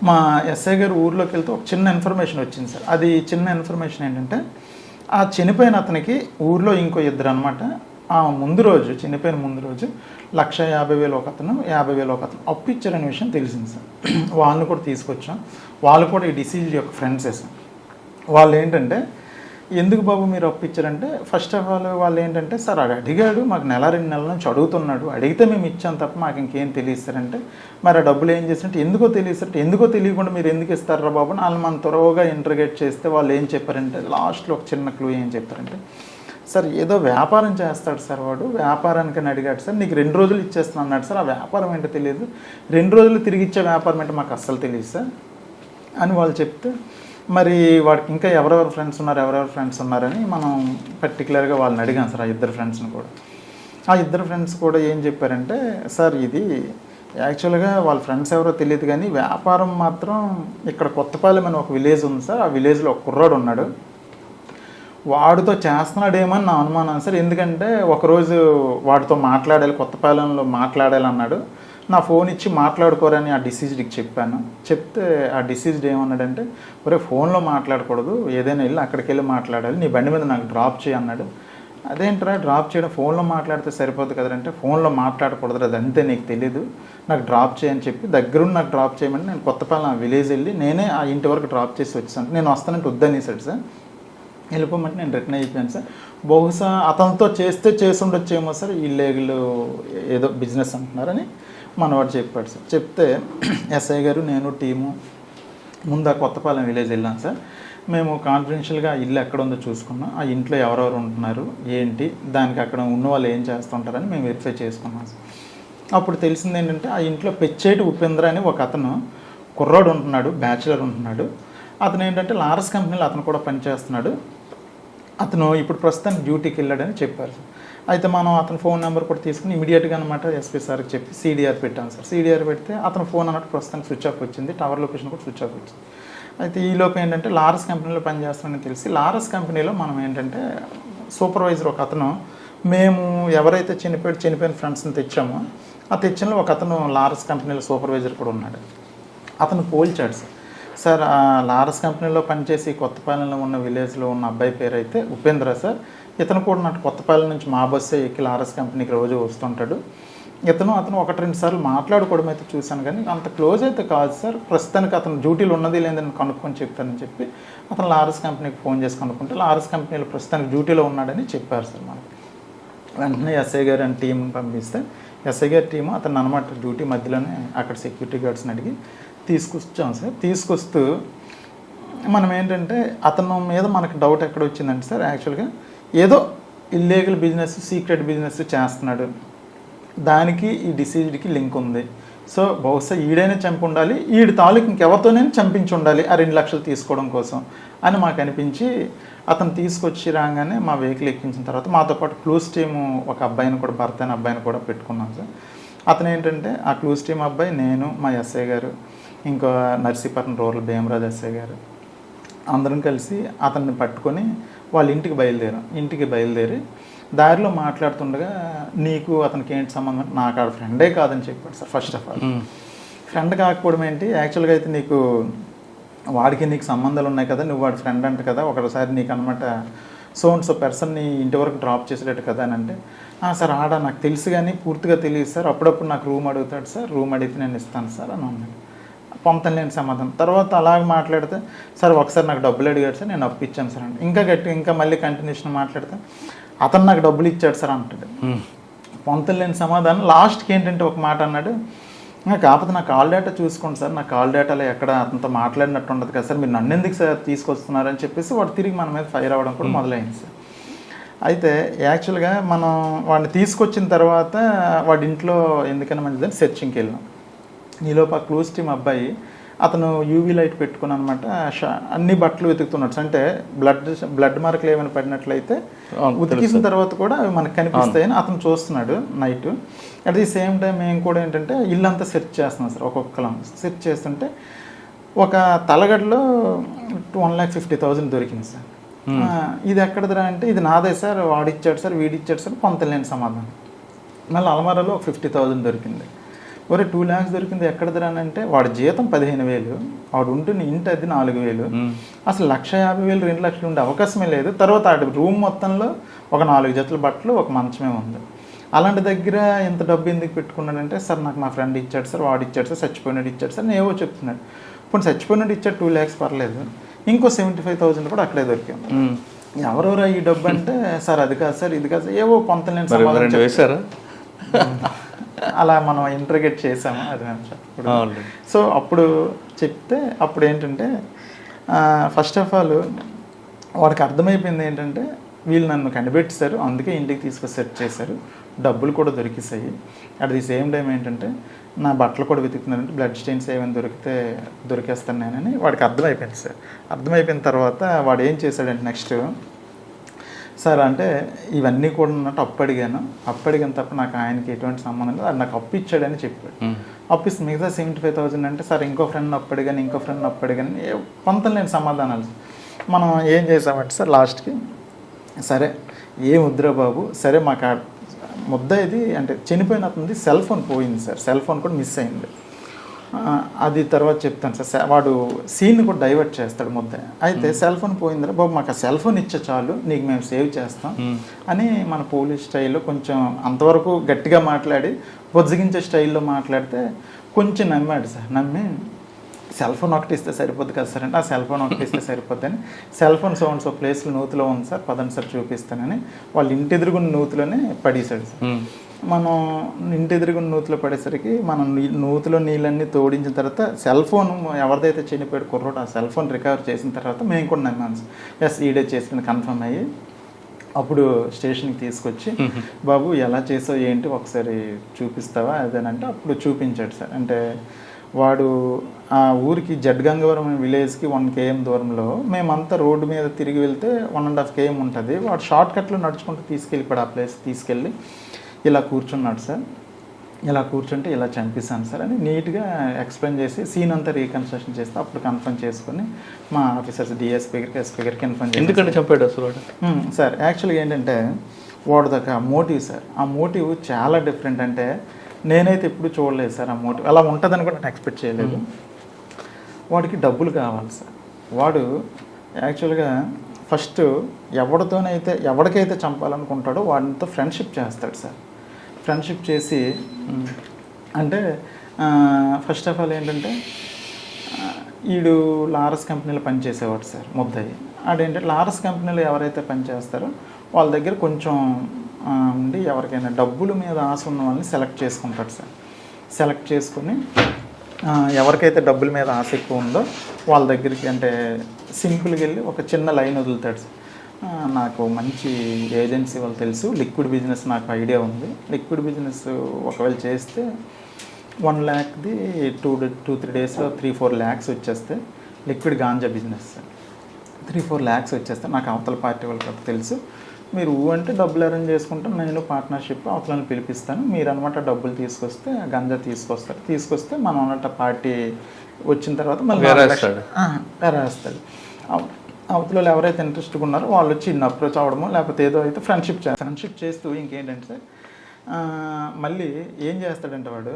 మా ఎస్ఐ గారు ఊర్లోకి వెళ్తే ఒక చిన్న ఇన్ఫర్మేషన్ వచ్చింది సార్. అది చిన్న ఇన్ఫర్మేషన్ ఏంటంటే ఆ చనిపోయిన అతనికి ఊర్లో ఇంకో 2 అనమాట ఆ ముందు రోజు, చనిపోయిన ముందు రోజు 1,50,000 ఒక అతను, 50,000 ఒక అతను అప్పు ఇచ్చారనే విషయం తెలిసింది సార్. వాళ్ళని కూడా తీసుకొచ్చాం. వాళ్ళు కూడా ఈ డిసీజ్ యొక్క ఫ్రెండ్సే సార్. వాళ్ళు ఏంటంటే ఎందుకు బాబు మీరు అప్పు ఇచ్చారంటే ఫస్ట్ ఆఫ్ ఆల్ వాళ్ళు ఏంటంటే సార్ అది అడిగాడు మాకు 1-2 నెలల నుంచి అడుగుతున్నాడు, అడిగితే మేము ఇచ్చాం తప్ప మాకు ఇంకేం తెలియస్తారంటే మరి ఆ డబ్బులు ఏం చేస్తారంటే ఎందుకో తెలియస్తారంటే ఎందుకో తెలియకుండా మీరు ఎందుకు ఇస్తారా బాబు అని వాళ్ళు మనం త్వరగా ఇంటర్గేట్ చేస్తే వాళ్ళు ఏం చెప్పారంటే లాస్ట్లో ఒక చిన్న క్లూ ఏం చెప్పారంటే సార్ ఏదో వ్యాపారం చేస్తాడు సార్ వాడు, వ్యాపారానికని అడిగాడు సార్, నీకు 2 రోజులు ఇచ్చేస్తాను అన్నాడు సార్, ఆ వ్యాపారం ఏంటో తెలియదు, 2 రోజులు తిరిగి ఇచ్చే వ్యాపారం ఏంటో మాకు అస్సలు తెలియదు సార్ అని వాళ్ళు చెప్తే మరి వాడికి ఇంకా ఎవరెవరు ఫ్రెండ్స్ ఉన్నారని మనం పర్టికులర్గా వాళ్ళని అడిగాం సార్. ఆ 2 ఫ్రెండ్స్ని కూడా, ఆ 2 ఫ్రెండ్స్ కూడా ఏం చెప్పారంటే సార్ ఇది యాక్చువల్గా వాళ్ళ ఫ్రెండ్స్ ఎవరో తెలియదు కానీ వ్యాపారం మాత్రం ఇక్కడ కొత్తపాలెం అని ఒక విలేజ్ ఉంది సార్, ఆ విలేజ్లో ఒక కుర్రాడు ఉన్నాడు, వాడితో చేస్తున్నాడేమని నా అనుమానం సార్. ఎందుకంటే ఒకరోజు వాడితో మాట్లాడాలి, కొత్తపాలెంలో మాట్లాడాలి అన్నాడు, నా ఫోన్ ఇచ్చి మాట్లాడుకోరని ఆ డిసీజ్డ్కి చెప్పాను. చెప్తే ఆ డిసీజ్డ్ ఏమన్నాడంటే ఒరే ఫోన్లో మాట్లాడకూడదు, ఏదైనా వెళ్ళి అక్కడికి వెళ్ళి మాట్లాడాలి, నీ బండి మీద నాకు డ్రాప్ చేయి అన్నాడు. అదేంట్రా డ్రాప్ చేయడం, ఫోన్లో మాట్లాడితే సరిపోదు కదంటే ఫోన్లో మాట్లాడకూడదు అది అంతే నీకు తెలీదు, నాకు డ్రాప్ చేయని చెప్పి దగ్గరుండి నాకు డ్రాప్ చేయమంటే నేను కొత్తపాలెం ఆ విలేజ్ వెళ్ళి నేనే ఆ ఇంటి వరకు డ్రాప్ చేసి వచ్చాను. నేను వస్తానంటే వద్దనేసాడు సార్, వెళ్ళిపోమంటే నేను రిటర్న్ అయిపోయాను సార్. బహుశా అతనితో చేసి ఉండొచ్చేమో సార్, ఇల్లీగల్ ఏదో బిజినెస్ అంటున్నారని మనవాడు చెప్పాడు సార్. చెప్తే ఎస్ఐ గారు నేను టీము ముందు ఆ కొత్తపాలెం విలేజ్ వెళ్ళాను సార్. మేము కాన్ఫిడెన్షియల్గా ఇల్లు ఎక్కడ ఉందో చూసుకున్నాం, ఆ ఇంట్లో ఎవరెవరు ఉంటున్నారు ఏంటి, దానికి అక్కడ ఉన్న వాళ్ళు ఏం చేస్తుంటారని మేము వెరిఫై చేసుకున్నాం సార్. అప్పుడు తెలిసింది ఏంటంటే ఆ ఇంట్లో పెచ్చేటి ఉపేంద్ర అని ఒక అతను కుర్రాడు ఉంటున్నాడు, బ్యాచులర్ ఉంటున్నాడు. అతను ఏంటంటే లారస్ కంపెనీలో అతను కూడా పనిచేస్తున్నాడు, అతను ఇప్పుడు ప్రస్తుతానికి డ్యూటీకి వెళ్ళాడని చెప్పారు సార్. అయితే మనం అతని ఫోన్ నెంబర్ కూడా తీసుకుని ఇమీడియట్గా అనమాట ఎస్పీ సార్కి చెప్పి సిడిఆర్ పెట్టాను సార్. సిడిఆర్ పెడితే అతను ఫోన్ అన్నట్టు ప్రస్తుతానికి స్విచ్ ఆఫ్ వచ్చింది, టవర్ లొకేషన్ కూడా స్విచ్ ఆఫ్ వచ్చింది. అయితే ఈలోపు ఏంటంటే లారస్ కంపెనీలో పనిచేస్తానని తెలిసి లారస్ కంపెనీలో మనం ఏంటంటే సూపర్వైజర్ ఒక అతను, మేము ఎవరైతే చనిపోయిన ఫ్రెండ్స్ని తెచ్చామో ఆ తెచ్చినలో ఒక అతను లారస్ కంపెనీలో సూపర్వైజర్ కూడా ఉన్నాడు. అతను పోల్చాడు సార్. సార్ ఆ లారస్ కంపెనీలో పనిచేసి కొత్తపాలెంలో ఉన్న విలేజ్లో ఉన్న అబ్బాయి పేరు అయితే ఉపేంద్ర సార్, ఇతను కూడా నాకు కొత్తపాలెం నుంచి మా బస్సే ఎక్కి లారస్ కంపెనీకి రోజు వస్తుంటాడు. అతను 1-2 సార్లు మాట్లాడుకోవడం అయితే చూశాను కానీ అంత క్లోజ్ అయితే కాదు సార్. ప్రస్తుతానికి అతను డ్యూటీలో ఉన్నది లేదని కనుక్కొని చెప్తానని చెప్పి అతను లారస్ కంపెనీకి ఫోన్ చేసి కనుక్కుంటే లారస్ కంపెనీలో ప్రస్తుతానికి డ్యూటీలో ఉన్నాడని చెప్పారు సార్ మనకి. వెంటనే ఎస్ఐ గారు అని టీం పంపిస్తే ఎస్ఐ గారి టీము అతను అనమాట డ్యూటీ మధ్యలోనే అక్కడ సెక్యూరిటీ గార్డ్స్ని అడిగి తీసుకొచ్చాం సార్. తీసుకొస్తూ మనం ఏంటంటే అతను మీద మనకు డౌట్ ఎక్కడ వచ్చిందంటే సార్ యాక్చువల్గా ఏదో ఇల్లీగల్ బిజినెస్, సీక్రెట్ బిజినెస్ చేస్తున్నాడు, దానికి ఈ డిసీజ్డ్కి లింక్ ఉంది. సో బహుశా ఈడైనా చంపి ఉండాలి, ఈడి తాలూకు ఇంకెవరితోనే చంపించి ఉండాలి ఆ 2 లక్షలు తీసుకోవడం కోసం అని మాకు అనిపించి అతను తీసుకొచ్చి రాగానే మా వెహికల్ ఎక్కించిన తర్వాత మాతో పాటు క్లూస్ టీము ఒక అబ్బాయిని కూడా భర్త అయిన అబ్బాయిని కూడా పెట్టుకున్నాం సార్. అతను ఏంటంటే ఆ క్లూస్ టీమ్ అబ్బాయి, నేను, మా ఎస్ఐ గారు, ఇంకా నర్సీపట్నం రూరల్ భీమరాజ్ ఎస్ఐ గారు అందరం కలిసి అతన్ని పట్టుకొని వాళ్ళ ఇంటికి బయలుదేరి దారిలో మాట్లాడుతుండగా నీకు అతనికి ఏంటి సంబంధం, నాకు ఆడ ఫ్రెండే కాదని చెప్పాడు sir. First of all friend కాకపోవడం ఏంటి, యాక్చువల్గా అయితే నీకు వాడికి నీకు సంబంధాలు ఉన్నాయి కదా, నువ్వు వాడి ఫ్రెండ్ అంట కదా, ఒకసారి నీకు అనమాట సో పర్సన్ని ఇంటి వరకు డ్రాప్ చేసేటట్టు కదా అని అంటే సార్ ఆడ నాకు తెలుసు కానీ పూర్తిగా తెలియదు సార్, అప్పుడప్పుడు నాకు రూమ్ అడుగుతాడు సార్, రూమ్ అడిగితే నేను ఇస్తాను సార్ అని అన్నాడు. పొంతలేని సమాధానం. తర్వాత అలాగే మాట్లాడితే సార్ ఒకసారి నాకు డబ్బులు అడిగాడు సార్, నేను అప్పు ఇచ్చాను సార్ అంటే ఇంకా మళ్ళీ కంటిన్యూషన్ మాట్లాడితే అతను నాకు డబ్బులు ఇచ్చాడు సార్ అంటాడు. పొంతలేని సమాధానం. లాస్ట్కి ఏంటంటే ఒక మాట అన్నాడు, కాకపోతే నా కాల్ డేటా చూసుకోండి సార్, నా కాల్ డేటాలో ఎక్కడ అతనితో మాట్లాడినట్టు ఉండదు కదా సార్, మీరు నన్ను ఎందుకు సార్ తీసుకొస్తున్నారని చెప్పేసి వాడు తిరిగి మన మీద ఫైర్ అవ్వడం కూడా మొదలైంది సార్. అయితే యాక్చువల్గా మనం వాడిని తీసుకొచ్చిన తర్వాత వాడి ఇంట్లో ఎందుకైనా మంచిదని సెర్చింగ్కి వెళ్ళాం. ఈలోపు ఆ క్లోజ్ టీమ్ అబ్బాయి అతను యూవీ లైట్ పెట్టుకుని అనమాట అన్ని బట్టలు వెతుకుతున్నాడు. అంటే బ్లడ్ మార్కులు ఏమైనా పడినట్లయితే ఉతికిసిన తర్వాత కూడా అవి మనకు కనిపిస్తాయని అతను చూస్తున్నాడు night. At the same time మేము కూడా ఏంటంటే ఇల్లంతా సెర్చ్ చేస్తున్నాం సార్. ఒక్కొక్కలం సెర్చ్ చేస్తుంటే ఒక తలగడలో 1,50,000 దొరికింది సార్. ఇది ఎక్కడదిరా అంటే ఇది నాదే సార్, వాడిచ్చాడు సార్, వీడిచ్చాడు సార్, పొంతలేని సమాధానం. మళ్ళీ అలమారాలో 50,000 దొరికింది. ఒరే 2 lakhs దొరికింది ఎక్కడదిరా అంటే వాడి జీతం 15,000, వాడు ఉంటున్న ఇంటి అది 4,000, అసలు 1,50,000 2 లక్షలు ఉండే అవకాశమే లేదు. తర్వాత ఆ రూమ్ మొత్తంలో ఒక 4 జతల బట్టలు, ఒక మంచమే ఉంది. అలాంటి దగ్గర ఎంత డబ్బు ఎందుకు పెట్టుకున్నాడంటే సార్ నాకు మా ఫ్రెండ్ ఇచ్చాడు సార్, వాడు ఇచ్చాడు సార్, చచ్చిపోయినాడు ఇచ్చాడు సార్, నేను ఏవో చెప్తున్నాడు. ఇప్పుడు చచ్చిపోయినాడు ఇచ్చాడు 2 lakhs పర్లేదు, ఇంకో 75,000 కూడా అక్కడే దొరికింది. ఎవరెవరా ఈ డబ్బు అంటే సార్ అది కాదు సార్ ఇది కాదు సార్, ఏవో పొంతలేని సమాధానం రెండు వేశారా? అలా మనం ఇంటర్గేట్ చేసాము అది సో అప్పుడు చెప్తే అప్పుడు ఏంటంటే ఫస్ట్ ఆఫ్ ఆల్ వాడికి అర్థమైపోయింది ఏంటంటే వీళ్ళు నన్ను కనిపెట్టేశారు, అందుకే ఇంటికి తీసుకొని సెట్ చేశారు, డబ్బులు కూడా దొరికిసాయి. అట్ ది సేమ్ టైం ఏంటంటే నా బట్టలు కూడా వెతుకుతున్నారంటే బ్లడ్ స్టెయిన్స్ ఏమైనా దొరికేస్తాను నేనని వాడికి అర్థమైపోయింది సార్. అర్థమైపోయిన తర్వాత వాడు ఏం చేశాడంటే నెక్స్ట్, సార్ అంటే ఇవన్నీ కూడా ఉన్నట్టు అప్పు అడిగాను తప్ప నాకు ఆయనకి ఎటువంటి సంబంధం లేదు, అది నాకు అప్పు ఇచ్చాడని చెప్పాడు. అప్పు ఇస్తే మిగతా 75,000 అంటే సార్ ఇంకో ఫ్రెండ్ అప్పు అడిగాను కొంత లేని సమాధానాలు. మనం ఏం చేసామంటే సార్ లాస్ట్కి సరే ఏం వద్దురా బాబు, సరే మాకు ముద్ద ఇది అంటే చనిపోయినట్టుంది, సెల్ ఫోన్ పోయింది సార్, సెల్ ఫోన్ కూడా మిస్ అయింది, అది తర్వాత చెప్తాను సార్. వాడు సీన్ కూడా డైవర్ట్ చేస్తాడు ముద్ద. అయితే సెల్ ఫోన్ పోయిందిరా బాబు, మాకు ఆ సెల్ ఫోన్ ఇచ్చే చాలు, నీకు మేము సేవ్ చేస్తాం అని మన పోలీస్ స్టైల్లో కొంచెం అంతవరకు గట్టిగా మాట్లాడి బొజ్జగించే స్టైల్లో మాట్లాడితే కొంచెం నమ్మాడు సార్. నమ్మి సెల్ ఫోన్ ఒకటి ఇస్తే సరిపోద్ది కదా సార్ అంటే ఆ సెల్ ఫోన్ ఒకటి ఇస్తే సరిపోద్దని సెల్ ఫోన్ సౌండ్స్ ఒక ప్లేస్లో నూతిలో ఉంది సార్, పదండి సార్ చూపిస్తానని వాళ్ళ ఇంటి ఎదురుగున్న నూతిలోనే పడేశాడు సార్. మనం ఇంటి ఎదురుగున్న నూతిలో పడేసరికి మనం నూతిలో నీళ్ళన్నీ తోడించిన తర్వాత సెల్ ఫోన్ ఎవరిదైతే చనిపోయాడు కుర్రోడు ఆ సెల్ ఫోన్ రికవర్ చేసిన తర్వాత మేము కూడా నమ్మాము సార్, ఎస్ ఈడే చేసింది కన్ఫర్మ్ అయ్యి అప్పుడు స్టేషన్కి తీసుకొచ్చి బాబు ఎలా చేసావు ఏంటి ఒకసారి చూపిస్తావా అదేనంటే అప్పుడు చూపించాడు సార్. అంటే వాడు ఆ ఊరికి జడ్గంగవరం విలేజ్కి 1 km దూరంలో మేమంతా రోడ్డు మీద తిరిగి వెళ్తే 1.5 km ఉంటుంది, వాడు షార్ట్ కట్లో నడుచుకుంటూ తీసుకెళ్ళిపోయాడు. ఆ ప్లేస్ తీసుకెళ్ళి ఇలా కూర్చున్నాడు సార్, ఇలా కూర్చుంటే ఇలా చంపేశాను సార్ అని నీట్గా ఎక్స్ప్లెయిన్ చేసి సీన్ అంతా రీకన్స్ట్రక్షన్ చేస్తే అప్పుడు కన్ఫర్మ్ చేసుకుని మా ఆఫీసర్స్ డిఎస్పీ గారికి ఎస్పీ గారికి కన్ఫర్మ్ చేసి ఎందుకంటే చంపాడు అసలు సార్. యాక్చువల్గా ఏంటంటే వాడు దగ్గర మోటివ్ సార్, ఆ మోటివ్ చాలా డిఫరెంట్. అంటే నేనైతే ఎప్పుడు చూడలేదు సార్ ఆ మోటివ్, అలా ఉంటుందని కూడా నేను ఎక్స్పెక్ట్ చేయలేదు. వాడికి డబ్బులు కావాలి సార్. వాడు యాక్చువల్గా ఫస్ట్ ఎవరికైతే చంపాలనుకుంటాడో వాడితో ఫ్రెండ్షిప్ చేస్తాడు సార్. ఫ్రెండ్షిప్ చేసి అంటే ఫస్ట్ ఆఫ్ ఆల్ ఏంటంటే వీడు లారస్ కంపెనీలో పనిచేసేవాడు సార్ ముద్దయ్య. ఆడేంటంటే లారస్ కంపెనీలో ఎవరైతే పనిచేస్తారో వాళ్ళ దగ్గర కొంచెం ఉండి ఎవరికైనా డబ్బుల మీద ఆశ ఉన్న వాళ్ళని సెలెక్ట్ చేసుకుంటాడు సార్. సెలెక్ట్ చేసుకుని ఎవరికైతే డబ్బుల మీద ఆశ ఎక్కువ ఉందో వాళ్ళ దగ్గరికి అంటే సింపుల్గా వెళ్ళి ఒక చిన్న లైన్ వదులుతాడు సార్. నాకు మంచి ఏజెన్సీ వాళ్ళు తెలుసు, లిక్విడ్ బిజినెస్ నాకు ఐడియా ఉంది, లిక్విడ్ బిజినెస్ ఒకవేళ చేస్తే 1 lakh 2-3 daysలో 3-4 lakhs వచ్చేస్తే లిక్విడ్ గాంజా బిజినెస్ 3-4 lakhs వచ్చేస్తే నాకు అవతల పార్టీ వాళ్ళకి తెలుసు, మీరు అంటే డబ్బులు అరేంజ్ చేసుకుంటే నేను పార్ట్నర్షిప్ అవతలని పిలిపిస్తాను, మీరు అనమాట డబ్బులు తీసుకొస్తే గంజా తీసుకొస్తే మనం అన్నట్టు పార్టీ వచ్చిన తర్వాత మళ్ళీ వేరేస్తాడు. అవతల ఎవరైతే ఇంట్రెస్ట్గా ఉన్నారో వాళ్ళు వచ్చి ఇన్ని అప్రోచ్ అవ్వడమో లేకపోతే ఏదో అయితే ఫ్రెండ్షిప్ చేస్తూ ఇంకేంటంటే మళ్ళీ ఏం చేస్తాడంటే వాడు,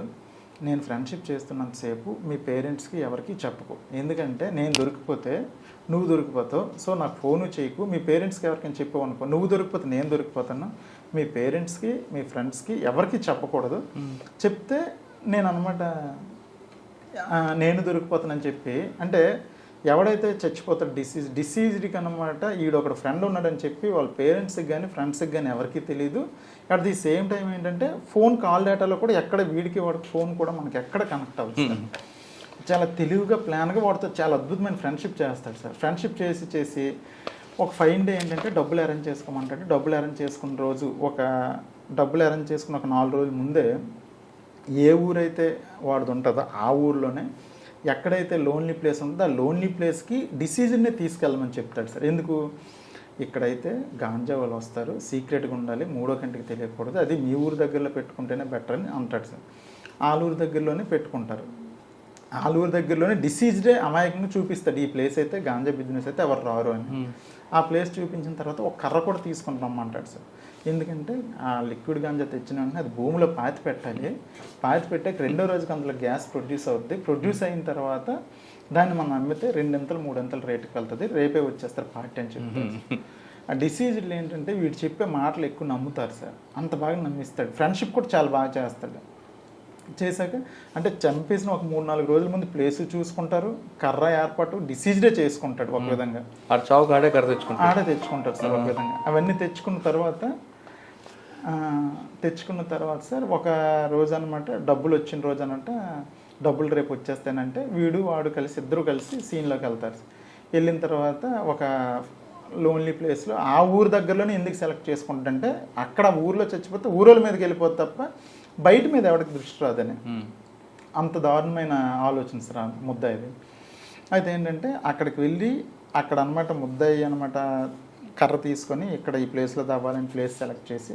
నేను ఫ్రెండ్షిప్ చేస్తున్నంతసేపు మీ పేరెంట్స్కి ఎవరికి చెప్పుకో, ఎందుకంటే నేను దొరికిపోతే నువ్వు దొరికిపోతావు, సో నాకు ఫోను చేయకు, మీ పేరెంట్స్కి ఎవరికైనా చెప్పావు అనుకో నువ్వు దొరికిపోతే నేను దొరికిపోతాను, మీ పేరెంట్స్కి మీ ఫ్రెండ్స్కి ఎవరికి చెప్పకూడదు, చెప్తే నేను అనమాట నేను దొరికిపోతానని చెప్పి అంటే ఎవడైతే చచ్చిపోతాడు డిసీజ్డ్కి అనమాట ఈడొకడు ఫ్రెండ్ ఉన్నాడని చెప్పి వాళ్ళ పేరెంట్స్కి కానీ ఫ్రెండ్స్కి కానీ ఎవరికి తెలియదు. అట్ ది సేమ్ టైం ఏంటంటే ఫోన్ కాల్ డేటాలో కూడా ఎక్కడ వీడికి వాడికి ఫోన్ కూడా మనకి ఎక్కడ కనెక్ట్ అవుతుంది. చాలా తెలివిగా ప్లాన్గా వాడితో చాలా అద్భుతమైన ఫ్రెండ్షిప్ చేస్తాడు సార్. ఫ్రెండ్షిప్ చేసి ఒక ఫైన్ డే ఏంటంటే డబ్బులు అరేంజ్ చేసుకోమంటాడు. డబ్బులు అరేంజ్ చేసుకున్న రోజు డబ్బులు అరేంజ్ చేసుకున్న ఒక 4 రోజుల ముందే ఏ ఊరైతే వాడిది ఉంటుందో ఆ ఊర్లోనే ఎక్కడైతే లోన్లీ ప్లేస్ ఉంటుందో ఆ లోన్లీ ప్లేస్కి డిసిజన్నే తీసుకెళ్ళమని చెప్తాడు సార్. ఎందుకు, ఇక్కడైతే గాంజా వాళ్ళు వస్తారు, సీక్రెట్గా ఉండాలి, 3వ కంటికి తెలియకూడదు, అది మీ ఊరు దగ్గరలో పెట్టుకుంటేనే బెటర్ అని అంటాడు సార్. ఆలూరు దగ్గరలోనే పెట్టుకుంటారు, ఆలూరు దగ్గరలోనే డిసీజ్డే అమాయకంగా చూపిస్తాడు, ఈ ప్లేస్ అయితే గాంజా బిజినెస్ అయితే ఎవరు రారు అని. ఆ ప్లేస్ చూపించిన తర్వాత ఒక కర్ర కూడా తీసుకొని రమ్మంటాడు సార్. ఎందుకంటే ఆ లిక్విడ్ గాంజా తెచ్చిన వెంటనే అది భూమిలో పాతి పెట్టాలి, పాతి పెట్టాక 2వ రోజుకి అందులో గ్యాస్ ప్రొడ్యూస్ అవుతుంది, ప్రొడ్యూస్ అయిన తర్వాత దాన్ని మనం అమ్మితే 2-3 రేటుకి వెళ్తుంది, రేపే వచ్చేస్తారు పార్టీ అని చెప్తారు. ఆ డిసీజ్లు ఏంటంటే వీడు చెప్పే మాటలు ఎక్కువ నమ్ముతారు సార్, అంత బాగా నమ్మిస్తాడు. ఫ్రెండ్షిప్ కూడా చాలా బాగా చేస్తాడు. చేశాక అంటే చంపేసిన ఒక 3-4 రోజుల ముందు ప్లేస్ చూసుకుంటారు, కర్ర ఏర్పాటు డిసీజ్డే చేసుకుంటాడు ఒక విధంగా. ఆ చావుకు ఆడే కర్ర తెచ్చుకుంటాడు. ఆడే తెచ్చుకుంటారు సార్ ఒక విధంగా. అవన్నీ తెచ్చుకున్న తర్వాత సార్ ఒక రోజు అనమాట డబ్బులు వచ్చిన రోజు అనమాట, డబ్బులు రేపు వచ్చేస్తానంటే వాడు కలిసి ఇద్దరు కలిసి సీన్లోకి వెళ్తారు. వెళ్ళిన తర్వాత ఒక లోన్లీ ప్లేస్లో ఆ ఊరు దగ్గరలోనే ఎందుకు సెలెక్ట్ చేసుకుంటాడంటే అక్కడ ఊర్లో చచ్చిపోతే ఊరోళ్ళ మీదకి వెళ్ళిపోతే తప్ప బయట మీద ఎవరికి దృష్టి రాదని, అంత దారుణమైన ఆలోచన సార్ ముద్దాయిది. అయితే ఏంటంటే అక్కడికి వెళ్ళి అక్కడ అనమాట ముద్దాయి అనమాట కర్ర తీసుకొని ఇక్కడ ఈ ప్లేస్లో తవ్వాలని ప్లేస్ సెలెక్ట్ చేసి